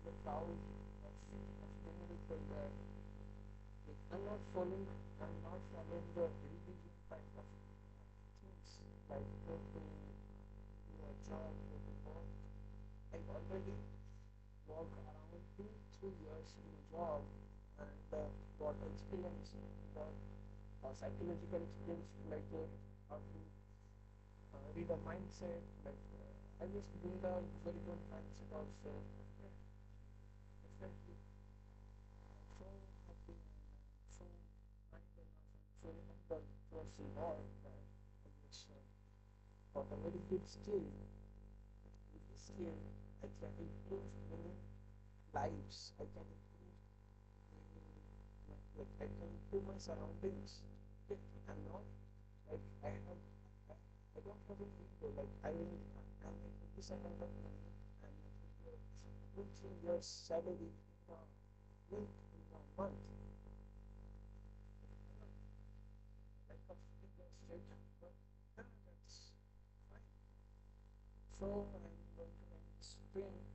the proud of being with the like, I'm not following the religion kind of things like go to do a job, go to work. I already work around 2, 3 years in a job and got experience, got psychological experience like how to read a mindset, like I just build a very good mindset also. Definitely, I'm so happy and I'm so kind enough and so humble towards the Lord that I just got a very good skill. With this skill, I can improve many lives. I can improve like I can improve my surroundings. Okay, I'm not like I don't have an ego. Like I'm making this amount of money. I'm making 2, 3 years salary in a week, in a month. I'm not like a ego straight, but yeah, that's fine. So I'm going to end this stream.